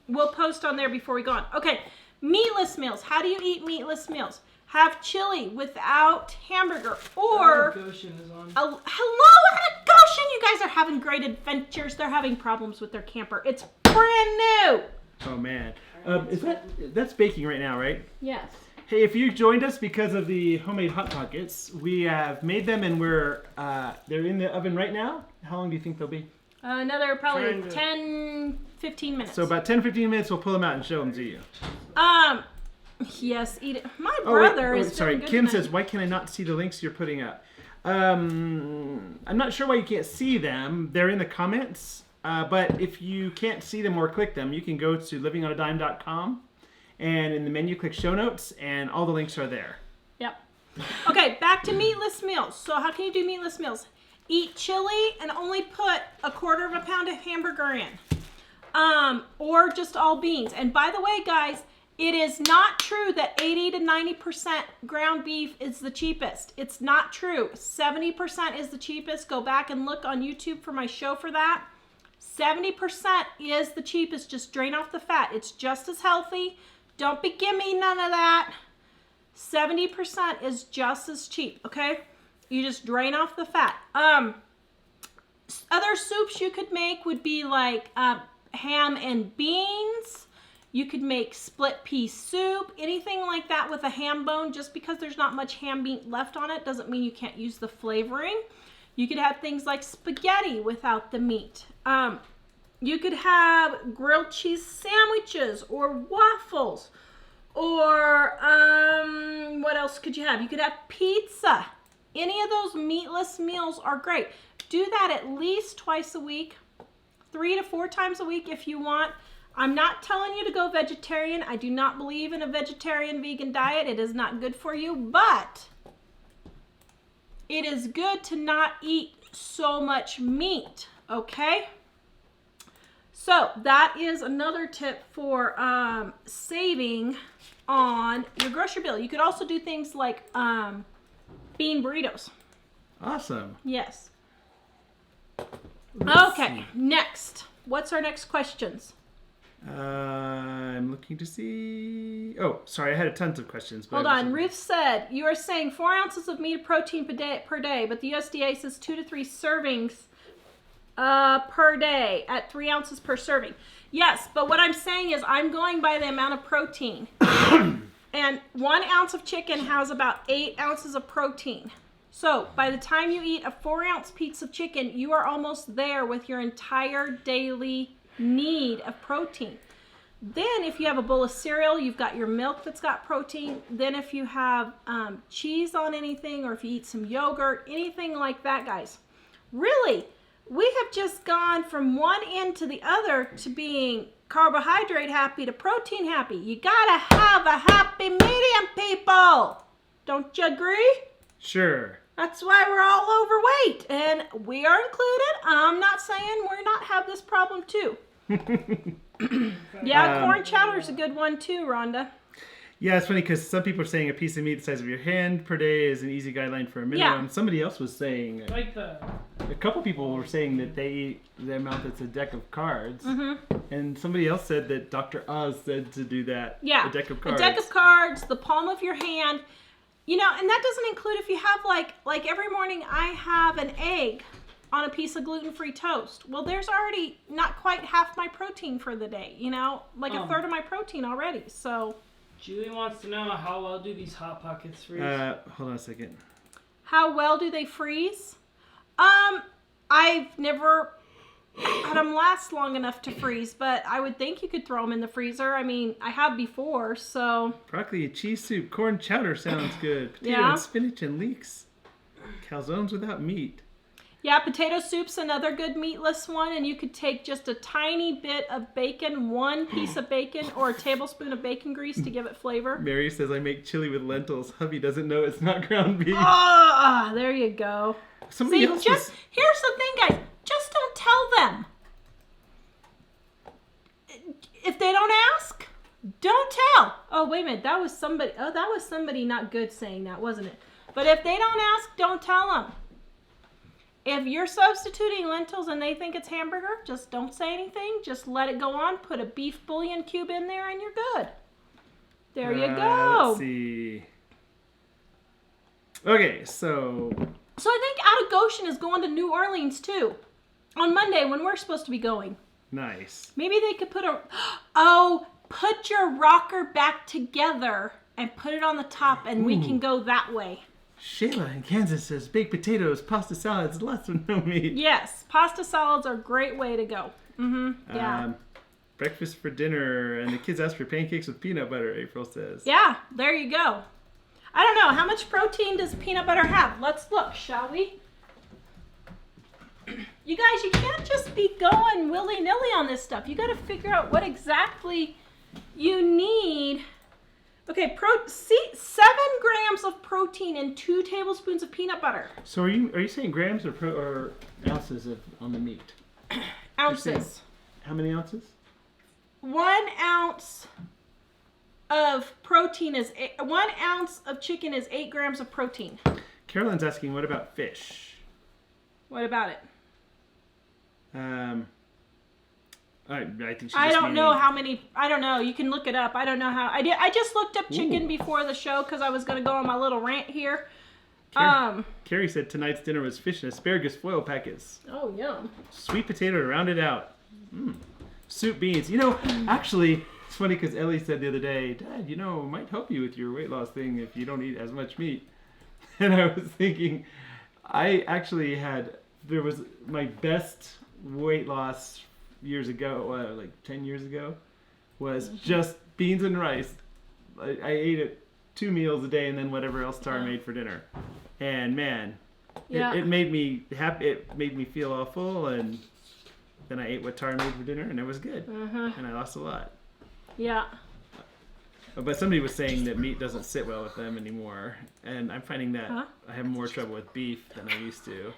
Speaker 3: we'll post on there before we go on. Okay, Meatless Meals. How do you eat meatless meals? Have chili without hamburger, or
Speaker 1: Goshen is on.
Speaker 3: hello, Goshen. You guys are having great adventures. They're having problems with their camper. It's brand new.
Speaker 2: Oh, man. That's baking right now, right?
Speaker 3: Yes.
Speaker 2: Hey, if you joined us because of the homemade Hot Pockets, we have made them and they're in the oven right now. How long do you think they'll be?
Speaker 3: Another probably
Speaker 1: Trying to-
Speaker 3: 10, 15 minutes.
Speaker 2: So about 10, 15 minutes, we'll pull them out and show them to you.
Speaker 3: Yes, eat it. My
Speaker 2: Oh, wait,
Speaker 3: brother is
Speaker 2: sorry.
Speaker 3: feeling good
Speaker 2: Kim
Speaker 3: tonight.
Speaker 2: says, why can I not see the links you're putting up? I'm not sure why you can't see them. They're in the comments. But if you can't see them or click them, you can go to livingonadime.com and in the menu click show notes and all the links are there.
Speaker 3: Yep. Okay, back to meatless meals. So how can you do meatless meals? Eat chili and only put 1/4 pound of hamburger in. Or just all beans. And by the way, guys, it is not true that 80 to 90% ground beef is the cheapest. It's not true. 70% is the cheapest. Go back and look on YouTube for my show for that. 70% is the cheapest. Just drain off the fat. It's just as healthy. Don't be gimme none of that. 70% is just as cheap, okay? You just drain off the fat. Other soups you could make would be like ham and beans. You could make split pea soup, anything like that with a ham bone. Just because there's not much ham meat left on it doesn't mean you can't use the flavoring. You could have things like spaghetti without the meat. You could have grilled cheese sandwiches or waffles. Or what else could you have? You could have pizza. Any of those meatless meals are great. Do that at least twice a week, 3 to 4 times a week if you want. I'm not telling you to go vegetarian. I do not believe in a vegetarian vegan diet. It is not good for you, but it is good to not eat so much meat, okay? So that is another tip for saving on your grocery bill. You could also do things like bean burritos.
Speaker 2: Awesome.
Speaker 3: Yes.
Speaker 2: Let's
Speaker 3: Okay, next. What's our next questions?
Speaker 2: I'm looking to see. Oh, sorry, I had tons of questions. But
Speaker 3: Hold on. Ruth said, you are saying 4 ounces of meat protein per day, but the USDA says 2 to 3 servings per day at 3 ounces per serving. Yes, but what I'm saying is I'm going by the amount of protein. And 1 ounce of chicken has about 8 ounces of protein. So by the time you eat a 4-ounce piece of chicken, you are almost there with your entire daily need of protein. Then if you have a bowl of cereal, you've got your milk that's got protein. Then if you have cheese on anything, or if you eat some yogurt, anything like that, guys. Really, we have just gone from one end to the other to being carbohydrate happy to protein happy. You gotta have a happy medium, people. Don't you agree?
Speaker 2: Sure.
Speaker 3: That's why we're all overweight, and we are included. I'm not saying we're not have this problem too. Yeah, corn chowder is a good one too, Rhonda.
Speaker 2: Yeah, it's funny because some people are saying a piece of meat the size of your hand per day is an easy guideline for a minimum.
Speaker 3: Yeah.
Speaker 2: Somebody else was saying,
Speaker 1: Like the
Speaker 2: a couple people were saying that they eat the amount that's a deck of cards.
Speaker 3: Mm-hmm.
Speaker 2: And somebody else said that Dr. Oz said to do that.
Speaker 3: Yeah,
Speaker 2: A deck of cards.
Speaker 3: A deck of cards, the palm of your hand. You know, and that doesn't include if you have like every morning I have an egg on a piece of gluten-free toast. Well, there's already not quite half my protein for the day, you know, like a third of my protein already. So
Speaker 1: Julie wants to know how well do these Hot Pockets freeze?
Speaker 2: Hold on a second.
Speaker 3: how well do they freeze? I've never had them last long enough to freeze, but I would think you could throw them in the freezer. I mean, I have before, so.
Speaker 2: Broccoli, cheese soup, corn chowder sounds good. Potato
Speaker 3: Yeah.
Speaker 2: and spinach and leeks. Calzones without meat.
Speaker 3: Yeah, potato soup's another good meatless one, and you could take just a tiny bit of bacon, 1 piece of bacon, or a tablespoon of bacon grease to give it flavor.
Speaker 2: Mary says I make chili with lentils. Hubby doesn't know it's not ground beef.
Speaker 3: Ah, there you go.
Speaker 2: Somebody
Speaker 3: See,
Speaker 2: else
Speaker 3: just
Speaker 2: was...
Speaker 3: here's the thing, guys. Just don't tell them. If they don't ask, don't tell. Oh, wait a minute. That was somebody. Oh, that was somebody not good saying that, wasn't it? But if they don't ask, don't tell them. If you're substituting lentils and they think it's hamburger, just don't say anything. Just let it go on. Put a beef bouillon cube in there and you're good. There you go.
Speaker 2: Let's see. Okay, so...
Speaker 3: So I think Out of Goshen is going to New Orleans too. On Monday when we're supposed to be going.
Speaker 2: Nice.
Speaker 3: Maybe they could put a... Oh, put your rocker back together and put it on the top, and we can go that way.
Speaker 2: Shayla in Kansas says baked potatoes, pasta salads, lots of no meat.
Speaker 3: Yes, pasta salads are a great way to go. Yeah.
Speaker 2: Breakfast for dinner, and the kids ask for pancakes with peanut butter, April says.
Speaker 3: Yeah, there you go. I don't know, how much protein does peanut butter have? Let's look, shall we? You guys, you can't just be going willy-nilly on this stuff. You got to figure out what exactly you need. Okay, 7 grams of protein and 2 tablespoons of peanut butter.
Speaker 2: So are you saying grams or ounces on the meat?
Speaker 3: Ounces.
Speaker 2: How many ounces?
Speaker 3: 1 ounce of protein is 1 ounce of chicken is 8 grams of protein.
Speaker 2: Carolyn's asking, what about fish?
Speaker 3: What about it?
Speaker 2: I think she
Speaker 3: I
Speaker 2: just
Speaker 3: don't know how many. I don't know. You can look it up. I don't know how. I just looked up chicken before the show because I was going to go on my little rant here.
Speaker 2: Carrie said tonight's dinner was fish and asparagus foil packets.
Speaker 3: Oh, yum.
Speaker 2: Sweet potato to round it out. Soup beans. Actually, it's funny because Ellie said the other day, Dad, it might help you with your weight loss thing if you don't eat as much meat. And I was thinking, I actually there was my best weight loss years ago, like 10 years ago, was just beans and rice. I ate it 2 meals a day and then whatever else Tara made for dinner. And man, it made me happy. It made me feel all full, and then I ate what Tara made for dinner and it was good. And I lost a lot.
Speaker 3: Yeah.
Speaker 2: But somebody was saying that meat doesn't sit well with them anymore, and I'm finding that I have more trouble with beef than I used to.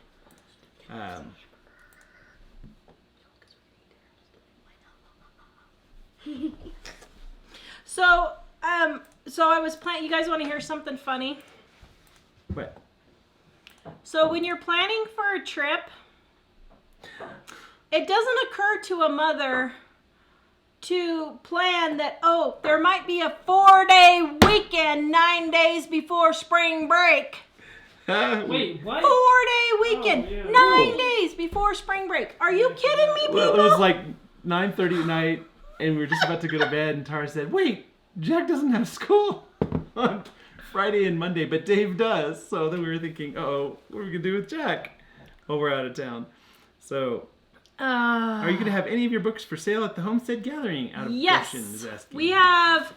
Speaker 3: So I was planning. You guys want to hear something funny?
Speaker 2: What?
Speaker 3: So when you're planning for a trip, it doesn't occur to a mother to plan that, there might be a 4-day weekend 9 days before spring break.
Speaker 1: Wait, what?
Speaker 3: 4-day weekend,
Speaker 1: Oh, yeah.
Speaker 3: 9 days before spring break. Are you kidding me, people?
Speaker 2: Well, it was like 9:30 at night, and we were just about to go to bed, and Tara said, wait, Jack doesn't have school on Friday and Monday, but Dave does. So then we were thinking, what are we going to do with Jack while we're out of town? So, are you going to have any of your books for sale at the Homestead Gathering? Out of question is asking.
Speaker 3: We have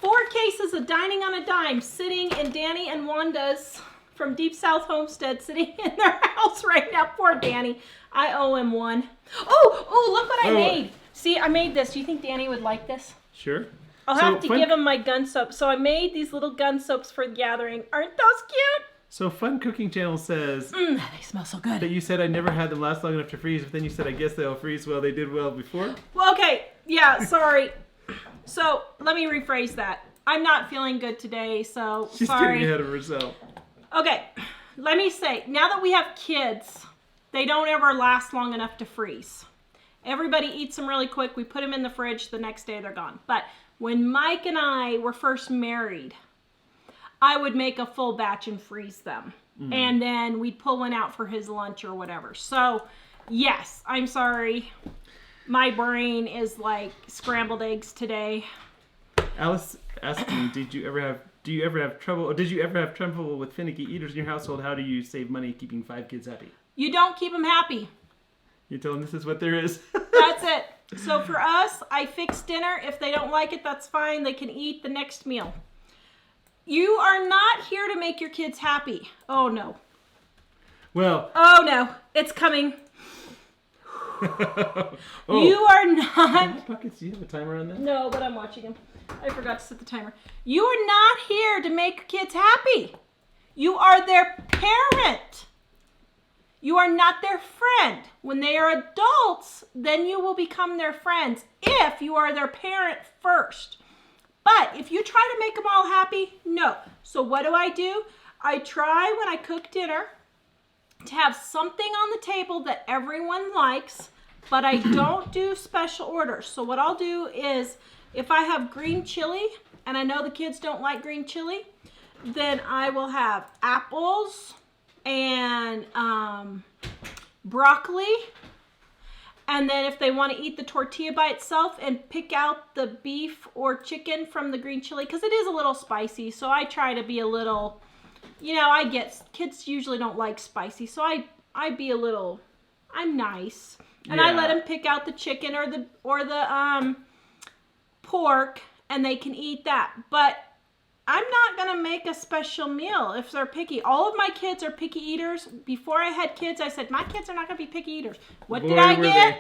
Speaker 3: 4 cases of Dining on a Dime sitting in Danny and Wanda's from Deep South Homestead, sitting in their house right now. Poor Danny. I owe him one. Oh, look what I made. See, I made this. Do you think Danny would like this?
Speaker 2: Sure.
Speaker 3: I'll have to give him my gun soap. So I made these little gun soaps for the gathering. Aren't those cute?
Speaker 2: So Fun Cooking Channel says
Speaker 3: They smell so good.
Speaker 2: that you said I never had them last long enough to freeze, but then you said I guess they'll freeze well. They did well before.
Speaker 3: Well, okay. Yeah, sorry. So let me rephrase that. I'm not feeling good today, so
Speaker 2: She's
Speaker 3: sorry.
Speaker 2: getting ahead of herself.
Speaker 3: Okay, let me say, now that we have kids, they don't ever last long enough to freeze. Everybody eats them really quick. We put them in the fridge. The next day they're gone. But when Mike and I were first married, I would make a full batch and freeze them. And then we'd pull one out for his lunch or whatever. So, yes, I'm sorry. My brain is like scrambled eggs today.
Speaker 2: Alice asking, did you ever have trouble with finicky eaters in your household? How do you save money keeping 5 kids happy?
Speaker 3: You don't keep them happy.
Speaker 2: You tell them this is what there is.
Speaker 3: That's it. So for us, I fix dinner. If they don't like it, that's fine. They can eat the next meal. You are not here to make your kids happy. Oh, no.
Speaker 2: Well.
Speaker 3: Oh, no. It's coming. You are not.
Speaker 2: Buckets, do you have a timer on that?
Speaker 3: No, but I'm watching them. I forgot to set the timer. You are not here to make kids happy. You are their parent. You are not their friend. When they are adults, then you will become their friends if you are their parent first. But if you try to make them all happy, no. So what do? I try when I cook dinner to have something on the table that everyone likes, but I don't do special orders. So what I'll do is, if I have green chili, and I know the kids don't like green chili, then I will have apples and broccoli And then if they want to eat the tortilla by itself and pick out the beef or chicken from the green chili, because it is a little spicy, so I try to be a little, I get, kids usually don't like spicy, so I be a little, I'm nice. And I let them pick out the chicken or the pork, and they can eat that. But I'm not going to make a special meal if they're picky. All of my kids are picky eaters. Before I had kids, I said, my kids are not going to be picky eaters. What did I get?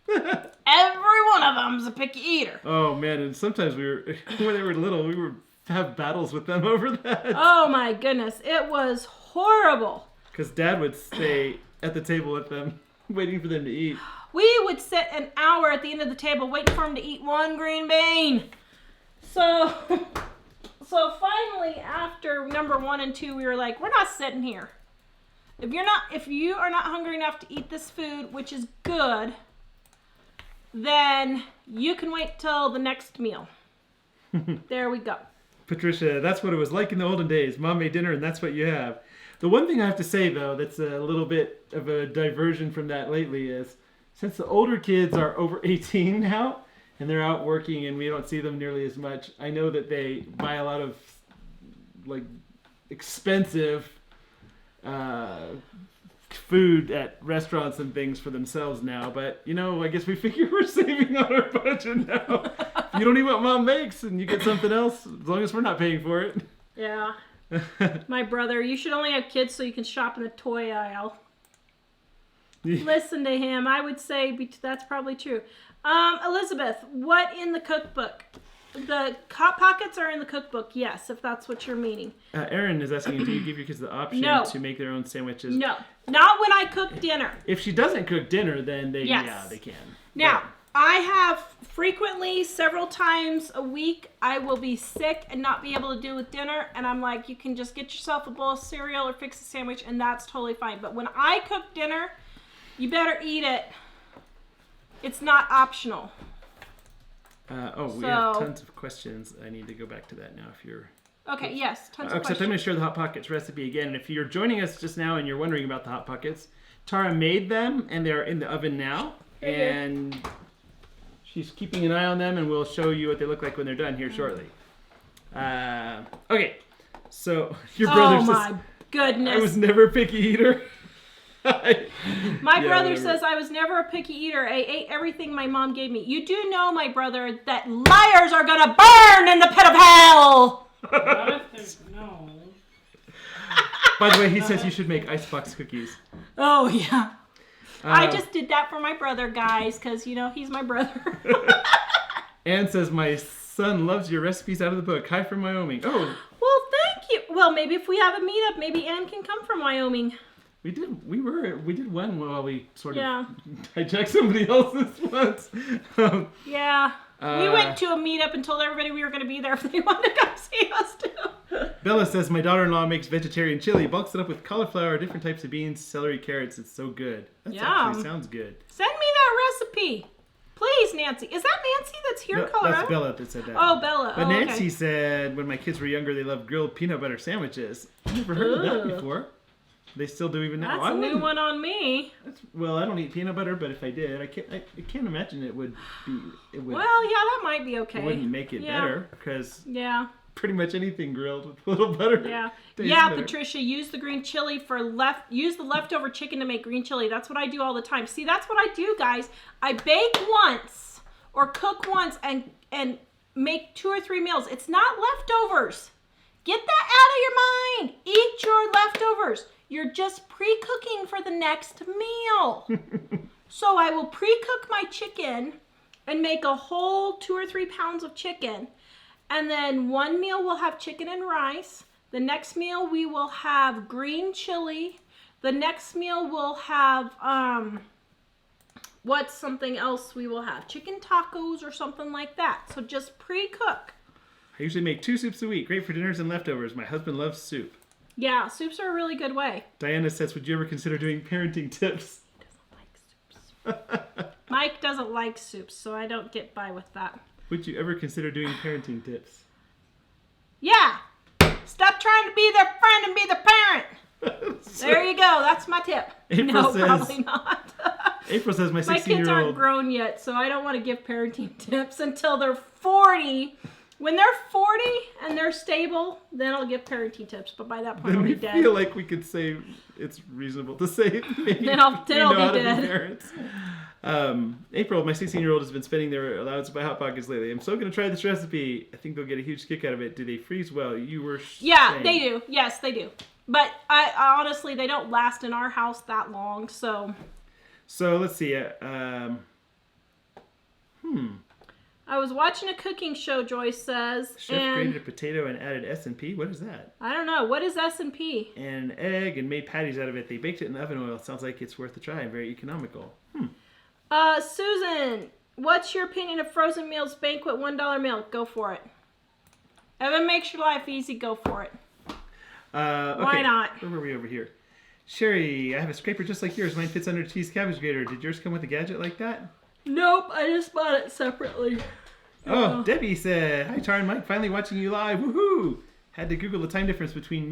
Speaker 3: Every one of them's a picky eater.
Speaker 2: Oh, man. And sometimes when they were little, we would have battles with them over that.
Speaker 3: Oh, my goodness. It was horrible.
Speaker 2: Because Dad would stay at the table with them, waiting for them to eat.
Speaker 3: We would sit an hour at the end of the table waiting for them to eat one green bean. So finally, after number 1 and 2, we were like, we're not sitting here. If you are not hungry enough to eat this food, which is good, then you can wait till the next meal. There we go.
Speaker 2: Patricia, that's what it was like in the olden days. Mom made dinner and that's what you have. The one thing I have to say, though, that's a little bit of a diversion from that lately is, since the older kids are over 18 now, and they're out working and we don't see them nearly as much, I know that they buy a lot of expensive food at restaurants and things for themselves now. But, I guess we figure we're saving on our budget now. You don't eat what Mom makes and you get something else, as long as we're not paying for it.
Speaker 3: Yeah. My brother, you should only have kids so you can shop in the toy aisle. Listen to him. I would say that's probably true. Elizabeth, what in the cookbook? The Hot Pockets are in the cookbook, yes, if that's what you're meaning.
Speaker 2: Erin is asking, do you give your kids the option to make their own sandwiches?
Speaker 3: No, not when I cook dinner.
Speaker 2: If she doesn't cook dinner, then they can.
Speaker 3: Now, I have frequently, several times a week, I will be sick and not be able to do with dinner, and I'm like, you can just get yourself a bowl of cereal or fix a sandwich, and that's totally fine. But when I cook dinner, you better eat it. It's not optional.
Speaker 2: We have tons of questions. I need to go back to that now if you're...
Speaker 3: Okay, yes, tons of questions.
Speaker 2: Except I'm going to share the Hot Pockets recipe again. And if you're joining us just now and you're wondering about the Hot Pockets, Tara made them and they're in the oven now. And she's keeping an eye on them and we'll show you what they look like when they're done here shortly. Okay, so your brother says... Oh my
Speaker 3: goodness.
Speaker 2: I was never a picky eater.
Speaker 3: My brother says I was never a picky eater. I ate everything my mom gave me. You do know, my brother, that liars are gonna burn in the pit of hell.
Speaker 1: No.
Speaker 2: By the way, he says you should make icebox cookies.
Speaker 3: Oh yeah. I just did that for my brother, guys, because he's my brother.
Speaker 2: Anne says my son loves your recipes out of the book. Hi from Wyoming. Oh.
Speaker 3: Well, thank you. Well, maybe if we have a meetup, maybe Anne can come from Wyoming.
Speaker 2: We did one while we sort of hijacked somebody else's once.
Speaker 3: Yeah. We went to a meetup and told everybody we were going to be there if they wanted to come see us too.
Speaker 2: Bella says, my daughter-in-law makes vegetarian chili, bulks it up with cauliflower, different types of beans, celery, carrots. It's so good. That actually sounds good.
Speaker 3: Send me that recipe. Please, Nancy. Is that Nancy that's here in Colorado?
Speaker 2: That's Bella that said that.
Speaker 3: Oh, Bella.
Speaker 2: But Nancy said when my kids were younger, they loved grilled peanut butter sandwiches. I've never heard of that before. They still do even now.
Speaker 3: That's a new one on me.
Speaker 2: Well, I don't eat peanut butter, but if I did, I can't imagine it would be.
Speaker 3: Well, yeah, that might be okay.
Speaker 2: It wouldn't make it better because
Speaker 3: pretty
Speaker 2: much anything grilled with a little butter.
Speaker 3: Yeah,
Speaker 2: better.
Speaker 3: Patricia, use the green chili use the leftover chicken to make green chili. That's what I do all the time. See, that's what I do, guys. I bake once or cook once and make 2 or 3 meals. It's not leftovers. Get that out of your mind. Eat your leftovers. You're just pre-cooking for the next meal. So I will pre-cook my chicken and make a whole 2 or 3 pounds of chicken. And then one meal we'll have chicken and rice. The next meal we will have green chili. The next meal we'll have, what's something else we will have? Chicken tacos or something like that. So just pre-cook.
Speaker 2: I usually make 2 soups a week. Great for dinners and leftovers. My husband loves soup.
Speaker 3: Yeah, soups are a really good way.
Speaker 2: Diana says, would you ever consider doing parenting tips?
Speaker 3: Doesn't like soups. Mike doesn't like soups, so I don't get by with that.
Speaker 2: Would you ever consider doing parenting tips?
Speaker 3: Yeah. Stop trying to be their friend and be their parent. There you go. That's my tip.
Speaker 2: April
Speaker 3: No,
Speaker 2: says,
Speaker 3: probably not.
Speaker 2: April says my
Speaker 3: My kids aren't
Speaker 2: 16-year-old.
Speaker 3: grown yet, so I don't want to give parenting tips until they're 40. When they're 40 and they're stable, then I'll give parenting tips. But by that point,
Speaker 2: Then
Speaker 3: I'll
Speaker 2: we
Speaker 3: be dead.
Speaker 2: feel like we could say it's reasonable to say maybe
Speaker 3: Then I'll
Speaker 2: we know how
Speaker 3: be
Speaker 2: to
Speaker 3: dead.
Speaker 2: be parents. April, my 16-year-old, has been spending their allowance to buy Hot Pockets lately. I'm so going to try this recipe. I think they'll get a huge kick out of it. Do they freeze well? You were
Speaker 3: Yeah,
Speaker 2: saying.
Speaker 3: they do. Yes, they do. But I honestly, they don't last in our house that long. So
Speaker 2: let's see.
Speaker 3: I was watching a cooking show, Joyce says,
Speaker 2: Chef
Speaker 3: and
Speaker 2: grated a potato and added S&P. What is that?
Speaker 3: I don't know. What is S&P?
Speaker 2: And an egg and made patties out of it. They baked it in oven oil. Sounds like it's worth a try and very economical.
Speaker 3: Susan, what's your opinion of frozen meals banquet $1 meal? Go for it. If it makes your life easy, go for it.
Speaker 2: Okay.
Speaker 3: Why not?
Speaker 2: Where were we over here? Sherry, I have a scraper just like yours. Mine fits under a cheese cabbage grater. Did yours come with a gadget like that?
Speaker 3: Nope, I just bought it separately.
Speaker 2: Oh, Debbie said, "Hi, Tar and Mike. Finally watching you live. Woohoo! Had to Google the time difference between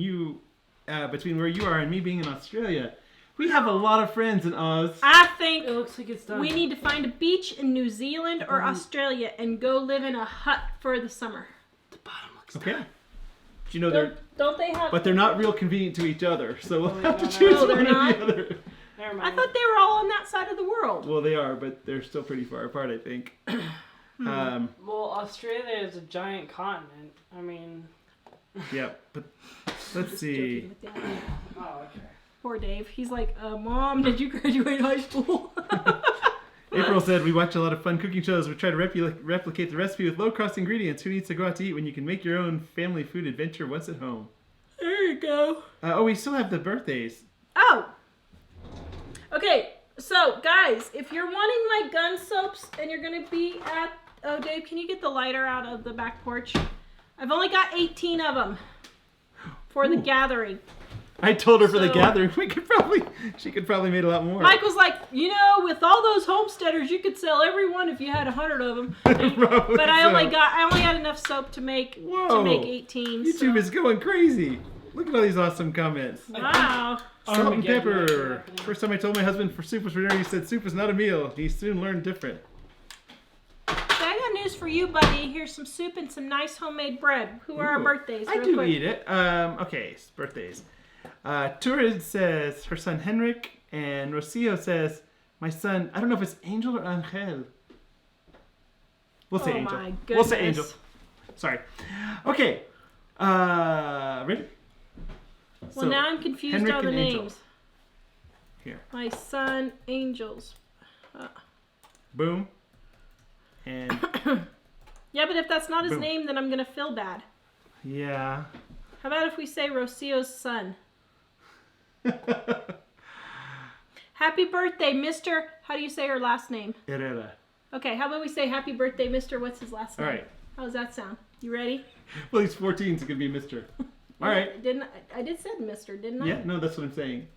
Speaker 2: where you are and me being in Australia. We have a lot of friends in Oz.
Speaker 3: I think
Speaker 1: It looks like it's done.
Speaker 3: we need to find a beach in New Zealand or Australia and go live in a hut for the summer.
Speaker 1: The bottom looks
Speaker 2: Okay.
Speaker 1: done.
Speaker 2: Do you know they're,
Speaker 3: Don't they have?
Speaker 2: but they're not real convenient to each other. So we'll
Speaker 1: Oh,
Speaker 2: have to
Speaker 1: no,
Speaker 2: choose
Speaker 3: no, they're
Speaker 2: one or
Speaker 3: not?
Speaker 2: the other.
Speaker 1: Never
Speaker 3: I
Speaker 1: mind.
Speaker 3: thought they were all on that side of the world.
Speaker 2: Well, they are, but they're still pretty far apart, I think.
Speaker 1: Well, Australia is a giant continent. I mean,
Speaker 2: Yeah, but let's see.
Speaker 3: Joking with Dad.
Speaker 1: oh, okay.
Speaker 3: Poor Dave. He's like, Mom, did you graduate high school?
Speaker 2: April said, we watch a lot of fun cooking shows. We try to replicate the recipe with low-cost ingredients. Who needs to go out to eat when you can make your own family food adventure once at home?
Speaker 3: There you go.
Speaker 2: We still have the birthdays.
Speaker 3: Oh. Okay, so guys, if you're wanting my gun soaps and you're gonna be at, oh Dave, can you get the lighter out of the back porch? I've only got 18 of them for the gathering.
Speaker 2: I told her for the
Speaker 3: So-
Speaker 2: gathering, she could probably make a lot more.
Speaker 3: Mike was like, with all those homesteaders, you could sell every one if you had 100 of them.
Speaker 2: Probably
Speaker 3: But I
Speaker 2: so.
Speaker 3: only had enough soap to make
Speaker 2: Whoa.
Speaker 3: 18.
Speaker 2: YouTube
Speaker 3: so.
Speaker 2: is going crazy. Look at all these awesome comments.
Speaker 3: Wow.
Speaker 2: Salt and
Speaker 1: Armageddon
Speaker 2: pepper.
Speaker 1: happening.
Speaker 2: First time I told my husband for soup was for dinner, he said soup is not a meal. He soon learned different.
Speaker 3: So I got news for you, buddy. Here's some soup and some nice homemade bread. Who are our
Speaker 2: Ooh.
Speaker 3: birthdays?
Speaker 2: I
Speaker 3: real
Speaker 2: do
Speaker 3: quick.
Speaker 2: eat it. Okay, birthdays. Turid says her son Henrik, and Rocio says my son. I don't know if it's Angel or Angel. We'll say
Speaker 3: Oh
Speaker 2: Angel.
Speaker 3: my
Speaker 2: We'll say
Speaker 3: goodness.
Speaker 2: Angel. Sorry. Okay. Ready?
Speaker 3: Well, now I'm confused
Speaker 2: Henrik
Speaker 3: all the
Speaker 2: and Angel.
Speaker 3: names.
Speaker 2: Here.
Speaker 3: My son, Angels.
Speaker 2: Boom. And
Speaker 3: Yeah, but if that's not his
Speaker 2: Boom.
Speaker 3: name, then I'm gonna feel bad.
Speaker 2: yeah.
Speaker 3: How about if we say Rocio's son? Happy birthday, Mr. How do you say her last name?
Speaker 2: Herrera.
Speaker 3: Okay, how about we say happy birthday, Mr. What's his last
Speaker 2: All
Speaker 3: name?
Speaker 2: right.
Speaker 3: How does that sound? You ready?
Speaker 2: Well, he's 14, so it could be Mr. All right.
Speaker 3: I did said Mr. Didn't I?
Speaker 2: Yeah, no, that's what I'm saying.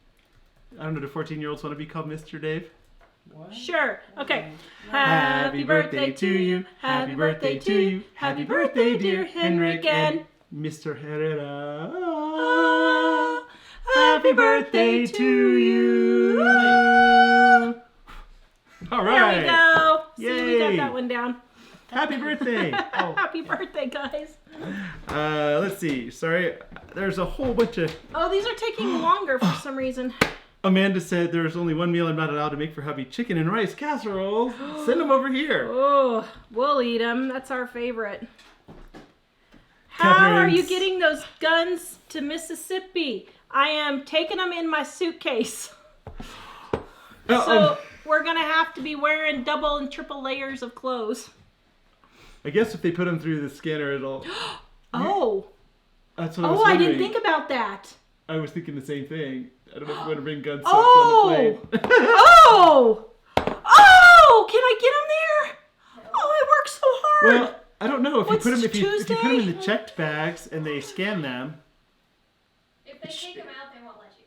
Speaker 2: I don't know, do 14-year-olds want to be called Mr. Dave?
Speaker 1: What?
Speaker 3: Sure. Okay.
Speaker 2: Happy birthday to you. Happy birthday to you. Happy birthday, dear Henrik and Mr. Herrera. Happy birthday to you. All right.
Speaker 3: There we go. See, we got
Speaker 2: Yay.
Speaker 3: that one down.
Speaker 2: Happy birthday. Oh.
Speaker 3: Happy birthday, guys.
Speaker 2: Let's see. Sorry. There's a whole bunch of...
Speaker 3: Oh, these are taking longer for some reason.
Speaker 2: Amanda said there's only one meal I'm not allowed to make for hubby. Chicken and rice casserole. Send them over here.
Speaker 3: Oh, we'll eat them. That's our favorite. How are you
Speaker 2: Catherine's-
Speaker 3: getting those guns to Mississippi? I am taking them in my suitcase. So we're going to have to be wearing double and triple layers of clothes.
Speaker 2: I guess if they put them through the scanner, it'll...
Speaker 3: Oh.
Speaker 2: That's what I was
Speaker 3: Oh, I
Speaker 2: wondering.
Speaker 3: didn't think about that.
Speaker 2: I was thinking the same thing. I don't know if you want to bring guns
Speaker 3: Oh.
Speaker 2: on the plane.
Speaker 3: Oh! Oh! Can I get them there? Oh, I worked so hard.
Speaker 2: Well, I don't know if
Speaker 3: What's
Speaker 2: you put them if you put them in
Speaker 3: Tuesday?
Speaker 2: the checked bags and they scan them.
Speaker 4: If they take them out, they won't let you.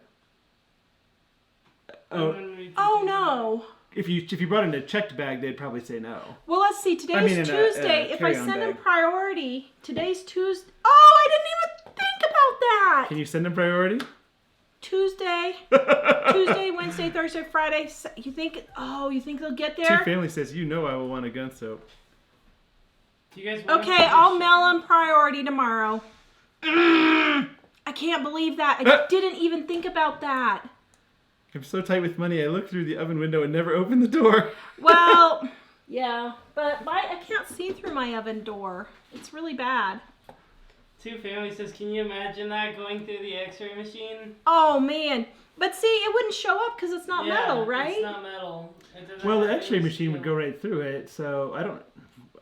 Speaker 2: Oh,
Speaker 3: Oh no.
Speaker 2: if you brought in a checked bag, they'd probably say no.
Speaker 3: Well, let's see. Today's
Speaker 2: I mean, in a
Speaker 3: Tuesday. If I
Speaker 2: carry-on
Speaker 3: send them
Speaker 2: bag.
Speaker 3: priority, today's Tuesday. Oh, I didn't even think about that.
Speaker 2: Can you send them priority?
Speaker 3: Tuesday, Wednesday, Thursday, Friday. You think they'll get there?
Speaker 2: Two Family says, you know I will want a gun soap.
Speaker 1: Do you guys want
Speaker 3: Okay, I'll mail them priority tomorrow. I can't believe that. I didn't even think about that.
Speaker 2: I'm so tight with money, I looked through the oven window and never opened the door.
Speaker 3: Well, yeah, but I can't see through my oven door. It's really bad.
Speaker 1: Two Family says, can you imagine that going through the X-ray machine?
Speaker 3: Oh, man. But see, it wouldn't show up because it's not metal, right?
Speaker 1: It's not metal.
Speaker 2: Well, the X-ray machine would go right through it, so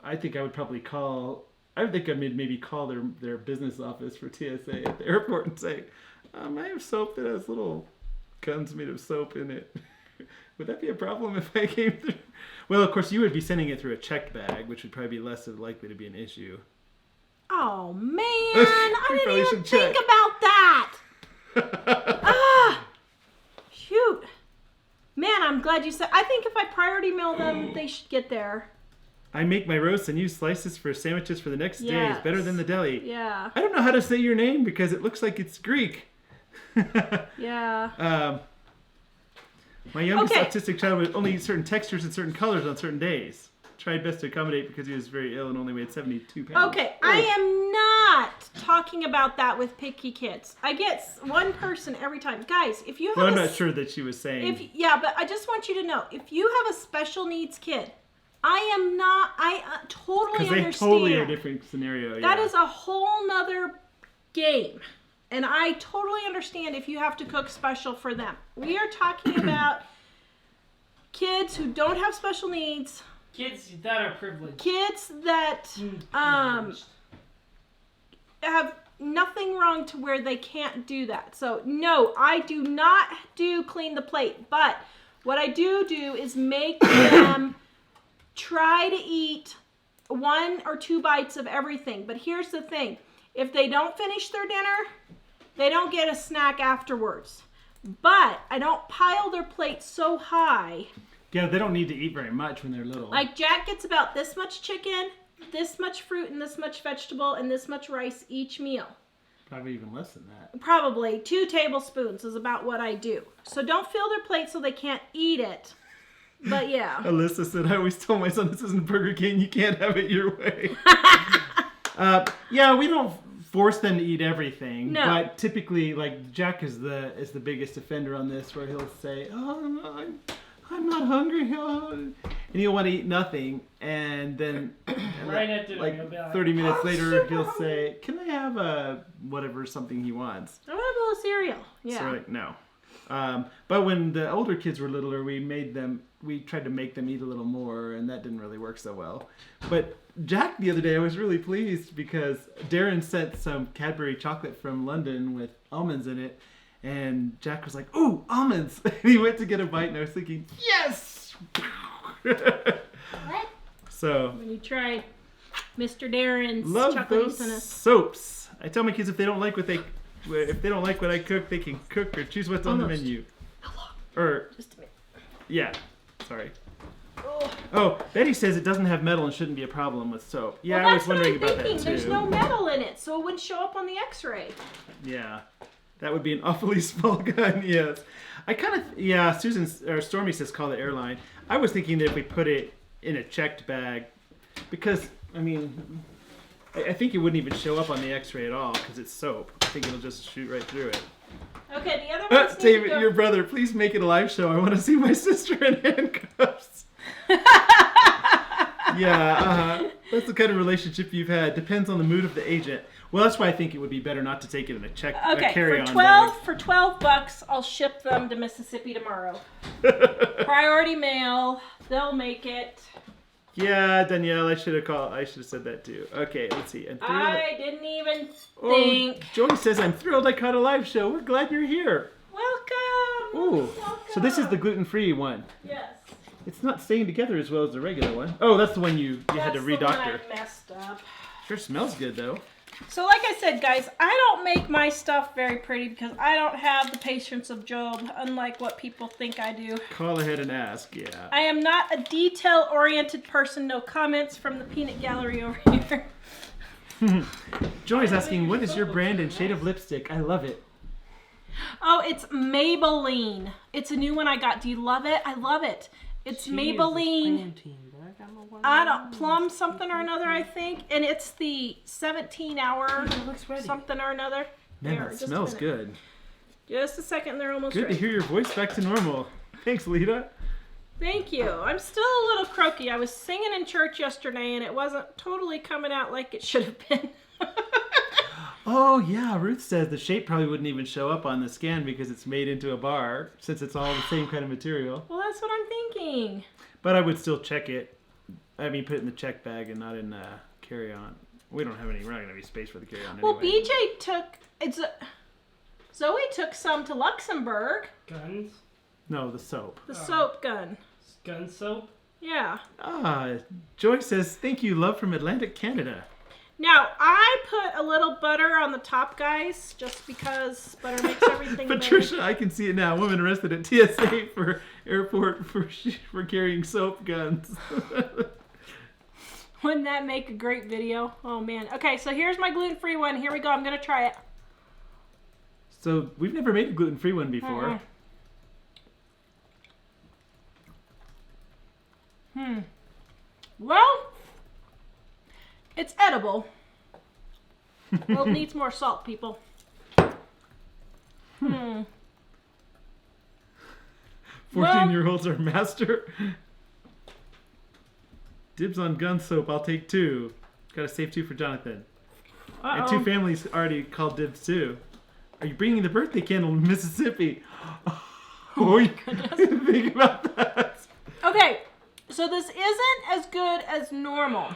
Speaker 2: I think I would probably I would think I'd maybe call their business office for TSA at the airport and say, I have soap that has little guns made of soap in it. Would that be a problem if I came through? Well, of course, you would be sending it through a checked bag, which would probably be less likely to be an issue.
Speaker 3: Oh, man. I didn't even think about that. Shoot. Man, I'm glad you said. I think if I priority mail them, they should get there.
Speaker 2: I make my roasts and use slices for sandwiches for the next day. It's better than the deli.
Speaker 3: Yeah.
Speaker 2: I don't know how to say your name because it looks like it's Greek.
Speaker 3: Yeah.
Speaker 2: My youngest autistic child would only eat certain textures and certain colors on certain days. Tried best to accommodate because he was very ill and only weighed 72 pounds.
Speaker 3: Okay, I am not talking about that with picky kids. I get one person every time. Guys, if you have
Speaker 2: I'm not sure that she was saying.
Speaker 3: But I just want you to know, if you have a special needs kid, I totally understand.
Speaker 2: Because they totally are a different scenario.
Speaker 3: That is a whole nother game. And I totally understand if you have to cook special for them. We are talking about kids who don't have special needs.
Speaker 1: Kids that are privileged.
Speaker 3: Kids that have nothing wrong to where they can't do that. So no, I do not clean the plate. But what I do is make them try to eat 1 or 2 bites of everything. But here's the thing. If they don't finish their dinner, they don't get a snack afterwards. But I don't pile their plate so high.
Speaker 2: Yeah, they don't need to eat very much when they're little.
Speaker 3: Like Jack gets about this much chicken, this much fruit, and this much vegetable, and this much rice each meal.
Speaker 2: Probably even less than that.
Speaker 3: Probably 2 tablespoons is about what I do. So don't fill their plate so they can't eat it. But yeah.
Speaker 2: Alyssa said, I always told my son this isn't Burger King. You can't have it your way. Yeah, we don't force them to eat everything.
Speaker 3: No.
Speaker 2: But typically, like, Jack is the biggest offender on this, where he'll say, oh, I'm not hungry. And he'll want to eat nothing. And then,
Speaker 1: Right at dinner,
Speaker 2: like,
Speaker 1: he'll be like,
Speaker 2: 30 minutes later, he'll say, can I have whatever, something he wants?
Speaker 3: I want a bowl of cereal. Yeah.
Speaker 2: So we're like, no. But when the older kids were littler, we tried to make them eat a little more, and that didn't really work so well. But Jack, the other day, I was really pleased because Darren sent some Cadbury chocolate from London with almonds in it, and Jack was like, ooh, almonds! And he went to get a bite, and I was thinking, yes!
Speaker 4: What?
Speaker 2: So,
Speaker 3: When you tried Mr. Darren's
Speaker 2: love
Speaker 3: chocolate
Speaker 2: those soaps. I tell my kids if they don't like what I cook, they can cook or choose what's on the menu. Or,
Speaker 3: Just a minute.
Speaker 2: yeah, sorry. Oh, Betty says it doesn't have metal and shouldn't be a problem with soap. Yeah,
Speaker 3: Well,
Speaker 2: I was wondering about that too.
Speaker 3: There's no metal in it, so it wouldn't show up on the X-ray.
Speaker 2: Yeah, that would be an awfully small gun. Yes, Stormy says call the airline. I was thinking that if we put it in a checked bag, because I mean, I think it wouldn't even show up on the X-ray at all because it's soap. I think it'll just shoot right through it.
Speaker 3: Okay, the other one's
Speaker 2: David, your brother, please make it a live show. I want to see my sister in handcuffs. Yeah, that's the kind of relationship you've had. Depends on the mood of the agent. Well, that's why I think it would be better not to take it in a carry-on bag.
Speaker 3: For $12, I'll ship them to Mississippi tomorrow. Priority mail. They'll make it.
Speaker 2: Yeah, Danielle, I should have said that too. Okay, let's see.
Speaker 3: I didn't even think.
Speaker 2: Joey says, I'm thrilled I caught a live show. We're glad you're here.
Speaker 3: Welcome.
Speaker 2: Ooh.
Speaker 3: Welcome.
Speaker 2: So this is the gluten-free one.
Speaker 3: Yes.
Speaker 2: It's not staying together as well as the regular one. Oh, that's the one you had to redoctor.
Speaker 3: That's the one I messed up.
Speaker 2: Sure smells good though.
Speaker 3: So like I said, guys, I don't make my stuff very pretty because I don't have the patience of Job, unlike what people think I do.
Speaker 2: Call ahead and ask, yeah.
Speaker 3: I am not a detail-oriented person. No comments from the peanut gallery over here.
Speaker 2: Joy's asking, what is your brand and shade of lipstick? I love it.
Speaker 3: Oh, it's Maybelline. It's a new one I got. Do you love it? I love it. It's Maybelline. I don't plum something or another, I think, and it's the 17-hour something or another.
Speaker 2: Man,
Speaker 3: Here,
Speaker 2: that
Speaker 3: just a
Speaker 2: smells
Speaker 3: minute.
Speaker 2: good.
Speaker 3: Just a second, they're almost
Speaker 2: Good to
Speaker 3: ready.
Speaker 2: hear your voice back to normal. Thanks, Lita.
Speaker 3: Thank you. I'm still a little croaky. I was singing in church yesterday, and it wasn't totally coming out like it should have been.
Speaker 2: Oh, yeah. Ruth says the shape probably wouldn't even show up on the scan because it's made into a bar, since it's all the same kind of material.
Speaker 3: Well, that's what I'm thinking.
Speaker 2: But I would still check it. I mean, put it in the check bag and not in carry-on. We're not going to have any space for the carry-on
Speaker 3: Well,
Speaker 2: anyway.
Speaker 3: BJ took... Zoe took some to Luxembourg.
Speaker 1: Guns?
Speaker 2: No, the soap.
Speaker 3: The soap gun.
Speaker 1: Gun soap?
Speaker 3: Yeah.
Speaker 2: Joy says, thank you, love from Atlantic, Canada.
Speaker 3: Now, I put a little butter on the top, guys, just because butter makes everything
Speaker 2: Patricia,
Speaker 3: better.
Speaker 2: I can see it now. Woman arrested at TSA for airport for carrying soap guns.
Speaker 3: Wouldn't that make a great video? Oh, man. Okay, so here's my gluten-free one. Here we go. I'm going to try it.
Speaker 2: So, we've never made a gluten-free one before.
Speaker 3: Well, it's edible. Well, it needs more salt, people.
Speaker 2: 14-year-olds are master. Dibs on gun soap. I'll take 2. Got to save 2 for Jonathan. And 2 families already called dibs too. Are you bringing the birthday candle to Mississippi? Oh my goodness. Think about that.
Speaker 3: Okay, so this isn't as good as normal,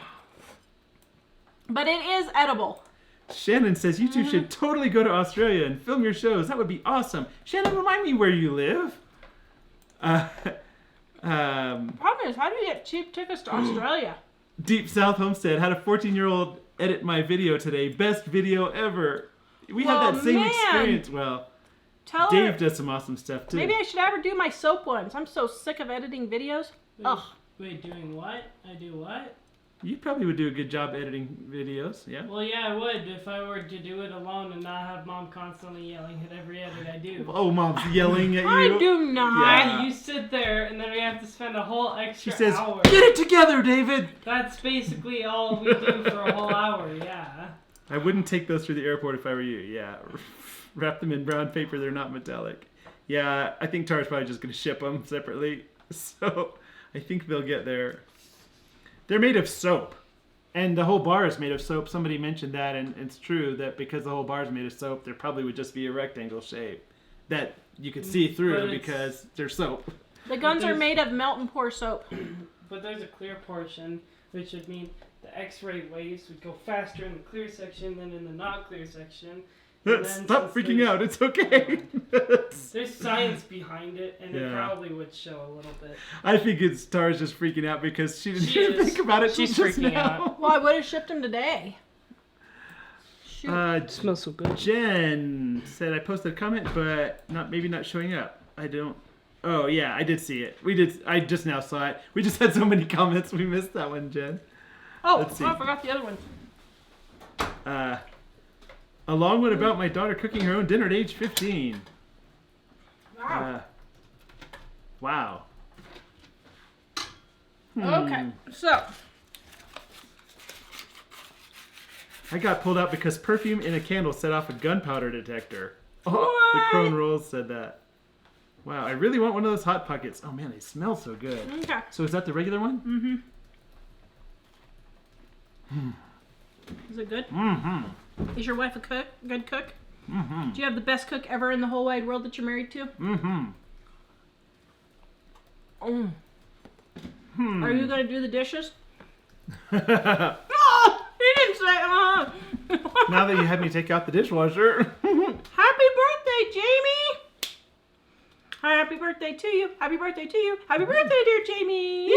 Speaker 3: but it is edible.
Speaker 2: Shannon says you two should totally go to Australia and film your shows. That would be awesome. Shannon, remind me where you live.
Speaker 3: Problem is, how do you get cheap tickets to Australia?
Speaker 2: Deep South Homestead had a 14-year-old edit my video today. Best video ever. We
Speaker 3: Well,
Speaker 2: had that same
Speaker 3: man.
Speaker 2: experience. Well,
Speaker 3: Tell
Speaker 2: Dave
Speaker 3: her.
Speaker 2: does some awesome stuff too.
Speaker 3: Maybe I should have her do my soap ones. I'm so sick of editing videos. Ugh.
Speaker 1: Wait, doing what? I do what?
Speaker 2: You probably would do a good job editing videos, yeah?
Speaker 1: Well, yeah, I would if I were to do it alone and not have Mom constantly yelling at every edit I do.
Speaker 2: Oh, Mom's yelling at you.
Speaker 3: I do not.
Speaker 2: Yeah.
Speaker 1: You sit there and then we have to spend a whole extra
Speaker 2: She says,
Speaker 1: hour.
Speaker 2: get it together, David!
Speaker 1: That's basically all we do for a whole hour, yeah.
Speaker 2: I wouldn't take those through the airport if I were you, yeah. Wrap them in brown paper, they're not metallic. Yeah, I think Tara's probably just going to ship them separately. So, I think they'll get there. They're made of soap. And the whole bar is made of soap. Somebody mentioned that, and it's true that because the whole bar is made of soap, there probably would just be a rectangle shape that you could see through
Speaker 1: But
Speaker 2: because they're soap.
Speaker 3: The guns are
Speaker 1: There's-
Speaker 3: made of melt and pour soap.
Speaker 1: But there's a clear portion, which would mean the X-ray waves would go faster in the clear section than in the not clear section. And then
Speaker 2: Stop
Speaker 1: since
Speaker 2: freaking
Speaker 1: there's-
Speaker 2: out. It's okay.
Speaker 1: There's science behind it, and it
Speaker 2: Yeah.
Speaker 1: probably would show a little bit.
Speaker 2: I think it's Tara's just freaking out because she didn't
Speaker 1: She
Speaker 2: even
Speaker 1: is.
Speaker 2: think about it till
Speaker 1: She's
Speaker 2: just
Speaker 1: freaking
Speaker 2: now.
Speaker 1: out.
Speaker 3: Well, I would have shipped them today. Shoot.
Speaker 1: Smells so good.
Speaker 2: Jen said I posted a comment, but maybe not showing up. I don't. Oh yeah, I did see it. I just now saw it. We just had so many comments. We missed that one, Jen.
Speaker 3: Oh,
Speaker 2: Let's see.
Speaker 3: I forgot the other one.
Speaker 2: A long one about my daughter cooking her own dinner at age 15.
Speaker 3: Wow.
Speaker 2: Wow.
Speaker 3: Okay, so
Speaker 2: I got pulled out because perfume in a candle set off a gunpowder detector. Oh,
Speaker 3: What?
Speaker 2: the Crone Rolls said that. Wow, I really want one of those Hot Pockets. Oh man, they smell so good.
Speaker 3: okay.
Speaker 2: So is that the regular one?
Speaker 3: Is it good?
Speaker 2: Mm-hmm.
Speaker 3: Is your wife a cook? Good cook?
Speaker 2: Mm-hmm.
Speaker 3: Do you have the best cook ever in the whole wide world that you're married to?
Speaker 2: Mm-hmm.
Speaker 3: Mm. Are you gonna do the dishes?
Speaker 2: Now
Speaker 3: Oh, he didn't say.
Speaker 2: that you had me take out the dishwasher.
Speaker 3: Happy birthday, Jamie! Happy birthday to you. Happy birthday to you. Happy birthday, dear Jamie.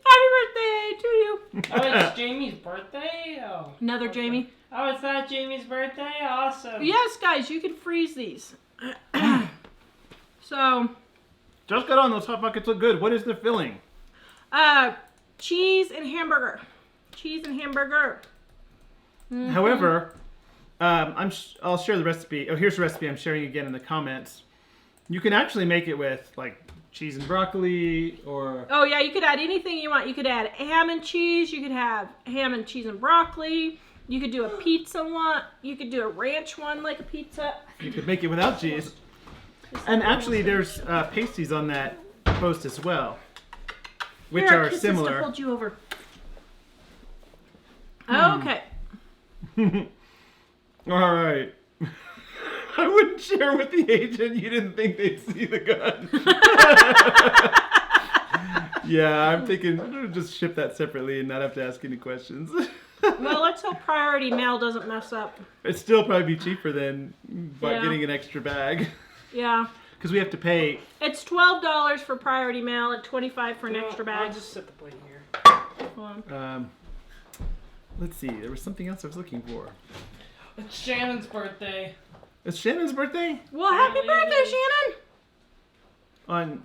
Speaker 3: Happy birthday to you.
Speaker 1: Oh, it's Jamie's birthday? Oh.
Speaker 3: Another
Speaker 1: Okay.
Speaker 3: Jamie.
Speaker 1: Oh, it's not Jamie's birthday? Awesome.
Speaker 3: Yes, guys, you can freeze these. So,
Speaker 2: Just got on, those Hot Pockets look good. What is the filling?
Speaker 3: cheese and hamburger. Cheese and hamburger.
Speaker 2: However, I'll share the recipe. Oh, here's the recipe I'm sharing again in the comments. You can actually make it with like cheese and broccoli or...
Speaker 3: Oh yeah, you could add anything you want. You could add ham and cheese. You could have ham and cheese and broccoli. You could do a pizza one. You could do a ranch one like a pizza.
Speaker 2: You could make it without cheese. And actually there's pasties on that post as well, which
Speaker 3: Here,
Speaker 2: are
Speaker 3: kiss
Speaker 2: similar.
Speaker 3: This to hold you over. Okay.
Speaker 2: All right. I wouldn't share with the agent. You didn't think they'd see the gun. Yeah, I'm thinking I'm gonna just ship that separately and not have to ask any questions.
Speaker 3: Well, let's hope Priority Mail doesn't mess up.
Speaker 2: It'd still probably be cheaper than
Speaker 3: Yeah.
Speaker 2: getting an extra bag.
Speaker 3: Yeah.
Speaker 2: Because we have to pay.
Speaker 3: It's $12 for Priority Mail and $25 for an extra bag.
Speaker 1: I'll just set the plate here.
Speaker 3: Hold on.
Speaker 2: Let's see. There was something else I was looking for.
Speaker 1: It's Shannon's birthday.
Speaker 2: It's Shannon's birthday?
Speaker 3: Well, happy
Speaker 1: Apparently
Speaker 3: birthday,
Speaker 1: it is.
Speaker 3: Shannon!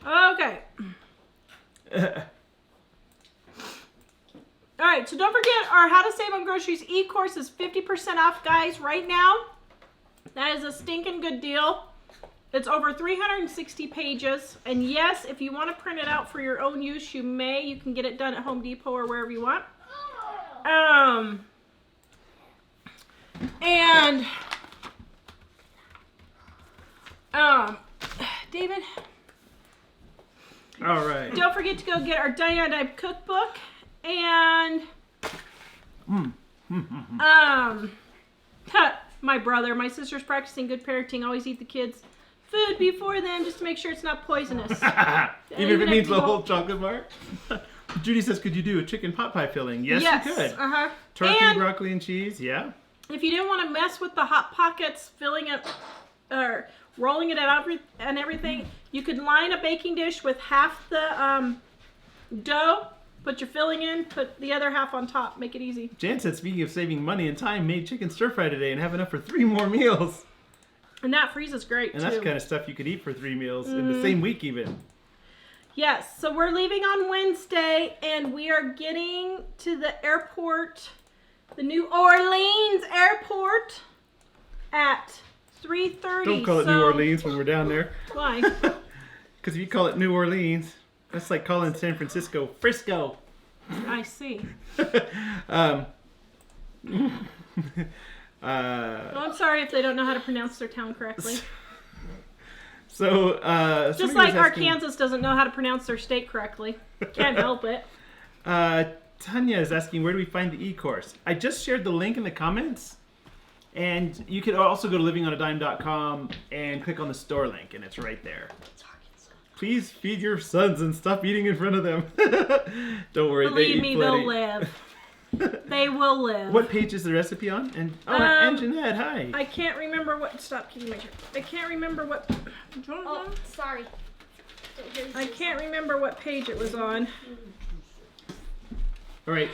Speaker 2: On.
Speaker 3: Okay. Alright, so don't forget our How to Save on Groceries e-course is 50% off, guys, right now. That is a stinking good deal. It's over 360 pages. And yes, if you want to print it out for your own use, you may. You can get it done at Home Depot or wherever you want. David,
Speaker 2: All right.
Speaker 3: don't forget to go get our Dine cookbook and my sister's practicing good parenting. Always eat the kids' food before them just to make sure it's not poisonous.
Speaker 2: Even if it means the whole chocolate bar? Judy says, could you do a chicken pot pie filling? Yes, you could.
Speaker 3: Uh-huh.
Speaker 2: Turkey,
Speaker 3: And
Speaker 2: broccoli, and cheese, yeah.
Speaker 3: if you didn't want to mess with the Hot Pockets, filling it or rolling it out and everything, you could line a baking dish with half the dough, put your filling in, put the other half on top. Make it easy.
Speaker 2: Jan said, speaking of saving money and time, made chicken stir fry today and have enough for 3 more meals.
Speaker 3: And that freezes great,
Speaker 2: And
Speaker 3: too.
Speaker 2: that's the kind of stuff you could eat for 3 meals in the same week even.
Speaker 3: Yes, so we're leaving on Wednesday, and we are getting to the airport, the New Orleans airport, at 3:30.
Speaker 2: Don't call it New Orleans when we're down there.
Speaker 3: Why?
Speaker 2: Because if you call it New Orleans, that's like calling San Francisco Frisco.
Speaker 3: I see.
Speaker 2: Well,
Speaker 3: Well, I'm sorry if they don't know how to pronounce their town correctly.
Speaker 2: So,
Speaker 3: Just
Speaker 2: somebody
Speaker 3: like
Speaker 2: was asking-
Speaker 3: Arkansas doesn't know how to pronounce their state correctly. Can't help it.
Speaker 2: Tanya is asking, where do we find the e-course? I just shared the link in the comments. And you can also go to livingonadime.com and click on the store link, and it's right there. Please feed your sons and stop eating in front of them. Don't worry,
Speaker 3: Believe
Speaker 2: they
Speaker 3: me,
Speaker 2: eat
Speaker 3: they'll
Speaker 2: plenty.
Speaker 3: live. They will live.
Speaker 2: What page is the recipe on? And and Jeanette, hi.
Speaker 3: I can't remember what. Stop, can you make sure? I can't remember what.
Speaker 5: Oh, sorry.
Speaker 3: I can't remember what page it was on.
Speaker 2: All right,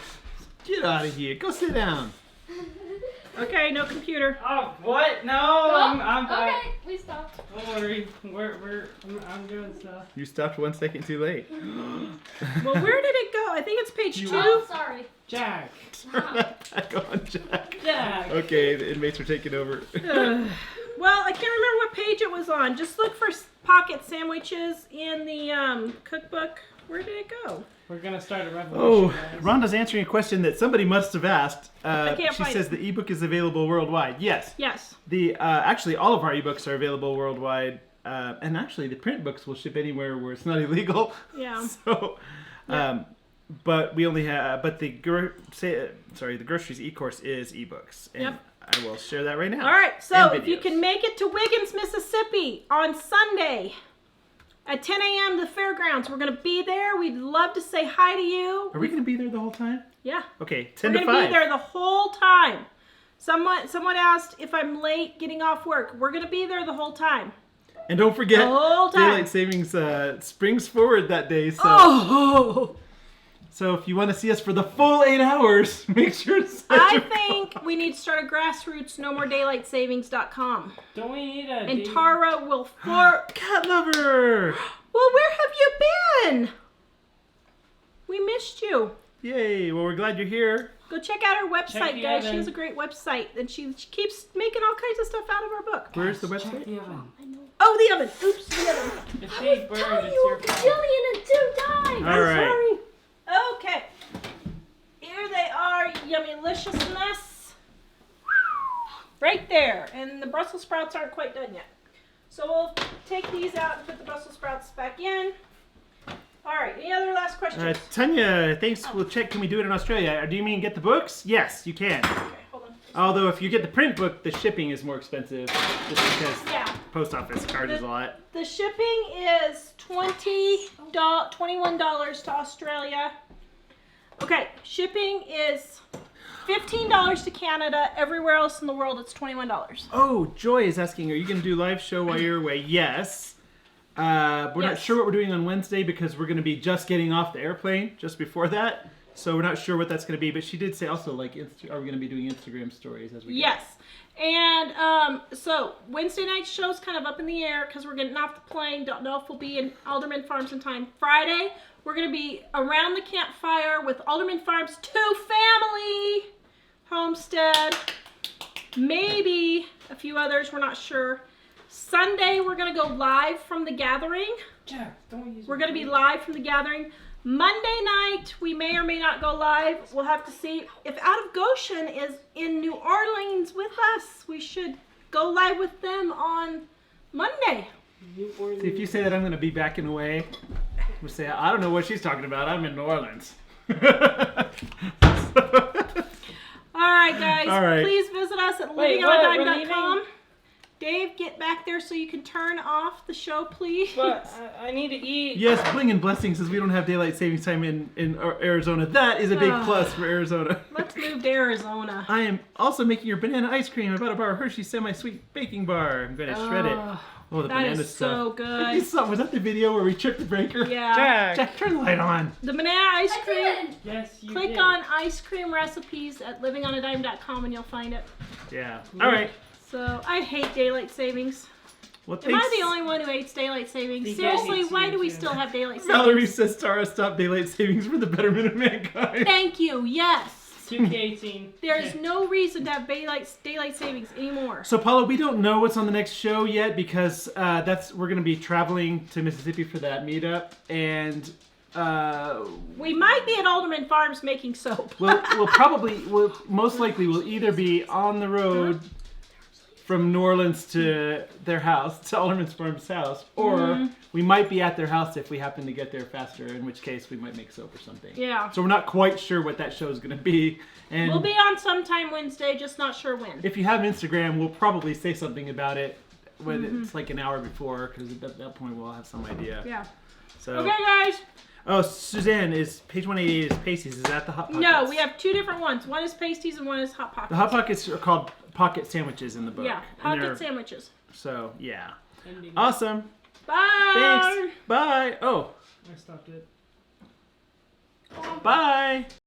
Speaker 2: get out of here. Go sit down.
Speaker 3: Okay, no computer.
Speaker 1: Oh, what? No,
Speaker 5: Oh,
Speaker 1: I'm fine.
Speaker 5: okay, we stopped.
Speaker 1: Don't worry. I'm doing stuff.
Speaker 2: You stopped 1 second too late.
Speaker 3: Well, where did it go? I think it's page 2.
Speaker 5: Oh, sorry.
Speaker 1: Jack.
Speaker 2: Back on, Jack.
Speaker 1: Jack.
Speaker 2: Okay, the inmates are taking over.
Speaker 3: Well, I can't remember what page it was on. Just look for pocket sandwiches in the cookbook. Where did it go?
Speaker 1: We're gonna start a revolution.
Speaker 2: Oh,
Speaker 1: guys.
Speaker 2: Rhonda's answering a question that somebody must have asked.
Speaker 3: can't
Speaker 2: She
Speaker 3: find
Speaker 2: says
Speaker 3: it.
Speaker 2: the ebook is available worldwide. Yes.
Speaker 3: Yes.
Speaker 2: The actually all of our ebooks are available worldwide, and actually the print books will ship anywhere where it's not illegal.
Speaker 3: Yeah.
Speaker 2: So, but we only have the groceries e-course is ebooks, and
Speaker 3: Yep.
Speaker 2: I will share that right now.
Speaker 3: All right. So
Speaker 2: And
Speaker 3: if you
Speaker 2: videos.
Speaker 3: can make it to Wiggins, Mississippi on Sunday at 10 a.m. the fairgrounds, we're gonna be there. We'd love to say hi to you.
Speaker 2: Are we going to be there the whole time?
Speaker 3: Yeah.
Speaker 2: Okay, 10
Speaker 3: We're
Speaker 2: to
Speaker 3: gonna
Speaker 2: 5.
Speaker 3: be there the whole time. Someone asked if I'm late getting off work. We're gonna be there the whole time.
Speaker 2: And don't forget,
Speaker 3: The whole time.
Speaker 2: daylight savings springs forward that day. So,
Speaker 3: Oh!
Speaker 2: so if you want to see us for the full 8 hours, make sure to set
Speaker 3: I
Speaker 2: your
Speaker 3: think we need to start a grassroots NoMoreDaylightSavings.com.
Speaker 1: Don't we need a
Speaker 3: And
Speaker 1: date?
Speaker 3: Tara will
Speaker 2: cat lover.
Speaker 3: Well, where have you been? We missed you.
Speaker 2: Yay! Well, we're glad you're here.
Speaker 3: Go check out her
Speaker 1: Check
Speaker 3: website,
Speaker 1: the
Speaker 3: guys. She
Speaker 1: oven.
Speaker 3: has a great website, and she keeps making all kinds of stuff out of her book.
Speaker 2: Where's the
Speaker 1: Check
Speaker 2: website?
Speaker 1: the oven.
Speaker 3: Oh, the oven. Oops, the oven.
Speaker 1: If they burn, it's your fault.
Speaker 2: All
Speaker 3: I'm
Speaker 2: right.
Speaker 3: sorry. Okay. Here they are, yummy deliciousness. Right there. And the Brussels sprouts aren't quite done yet. So we'll take these out and put the Brussels sprouts back in. All right. Any other last questions?
Speaker 2: Tanya, thanks. We'll check. Can we do it in Australia? Do you mean get the books? Yes, you can.
Speaker 3: Okay, hold on.
Speaker 2: Although if you get the print book, the shipping is more expensive, just because
Speaker 3: Yeah.
Speaker 2: the post office charges a lot.
Speaker 3: The shipping is $21 to Australia. Okay, shipping is $15 to Canada. Everywhere else in the world, it's $21.
Speaker 2: Oh, Joy is asking, are you going to do live show while you're away? Yes. We're not
Speaker 3: Yes.
Speaker 2: sure what we're doing on Wednesday because we're going to be just getting off the airplane just before that. So we're not sure what that's going to be. But she did say also, like, are we going to be doing Instagram stories as we go?
Speaker 3: Yes. And so Wednesday night show's kind of up in the air because we're getting off the plane. Don't know if we'll be in Alderman Farms in time. Friday, we're going to be around the campfire with Alderman Farms 2 family, Homestead, maybe a few others. We're not sure. Sunday, we're going to go live from the gathering.
Speaker 1: Jack, don't use
Speaker 3: We're going to be live from the gathering. Monday night, we may or may not go live. We'll have to see. If Out of Goshen is in New Orleans with us, we should go live with them on Monday.
Speaker 1: New Orleans.
Speaker 2: See, if you say that I'm going to be backing away, we'll say, I don't know what she's talking about. I'm in New Orleans.
Speaker 3: All right, guys.
Speaker 2: All right.
Speaker 3: Please visit us at
Speaker 1: Wait, what? We're
Speaker 3: livingonadime.com.
Speaker 1: leaving?
Speaker 3: Dave, get back there so you can turn off the show, please.
Speaker 1: But I need to eat.
Speaker 2: Yes, bling and blessings says we don't have daylight savings time in Arizona. That is a big
Speaker 3: Oh.
Speaker 2: plus for Arizona.
Speaker 3: Let's move to Arizona.
Speaker 2: I am also making your banana ice cream. I bought a bar of Hershey's semi-sweet baking bar. I'm going to shred it. Oh, the
Speaker 3: That
Speaker 2: banana
Speaker 3: is
Speaker 2: stuff.
Speaker 3: so
Speaker 2: You
Speaker 3: good.
Speaker 2: saw, was that the video where we tripped the breaker?
Speaker 3: Yeah.
Speaker 1: Jack.
Speaker 2: Jack, turn the light on.
Speaker 3: The banana ice cream.
Speaker 1: Yes, you
Speaker 3: Click
Speaker 1: did.
Speaker 3: on ice cream recipes at livingonadime.com and you'll find it.
Speaker 2: Yeah. All right.
Speaker 3: So I hate daylight savings.
Speaker 2: Well,
Speaker 3: Am I
Speaker 2: thanks.
Speaker 3: the only one who hates daylight savings?
Speaker 1: Think
Speaker 3: Seriously,
Speaker 1: I hate
Speaker 3: why do we
Speaker 1: savings,
Speaker 3: still
Speaker 1: too.
Speaker 3: have daylight savings?
Speaker 2: Valerie says, Tara, stop daylight savings for the betterment of mankind.
Speaker 3: Thank you. Yes.
Speaker 1: 2K18.
Speaker 3: There's
Speaker 1: Okay.
Speaker 3: no reason to have daylight savings anymore.
Speaker 2: So, Paula, we don't know what's on the next show yet because we're going to be traveling to Mississippi for that meetup, and
Speaker 3: We might be at Alderman Farms making soap.
Speaker 2: we'll most likely we'll either be on the road from New Orleans to their house, to Alderman Farms' house, or we might be at their house if we happen to get there faster, in which case we might make soap or something.
Speaker 3: Yeah.
Speaker 2: So we're not quite sure what that show is going to be. And
Speaker 3: We'll be on sometime Wednesday, just not sure when.
Speaker 2: if you have Instagram, we'll probably say something about it when it's like an hour before, because at that point we'll have some idea.
Speaker 3: Yeah.
Speaker 2: So.
Speaker 3: Okay, guys.
Speaker 2: Oh, Suzanne, is page 188 is pasties? Is that the Hot Pockets?
Speaker 3: No, we have two different ones. One is pasties and one is Hot Pockets.
Speaker 2: The Hot Pockets are called pocket sandwiches in the book.
Speaker 3: Yeah,
Speaker 2: And
Speaker 3: pocket
Speaker 2: they're-
Speaker 3: sandwiches.
Speaker 2: So, yeah.
Speaker 1: Ending.
Speaker 2: Awesome.
Speaker 3: Bye.
Speaker 2: Thanks. Bye. Oh,
Speaker 1: I stopped it.
Speaker 2: bye.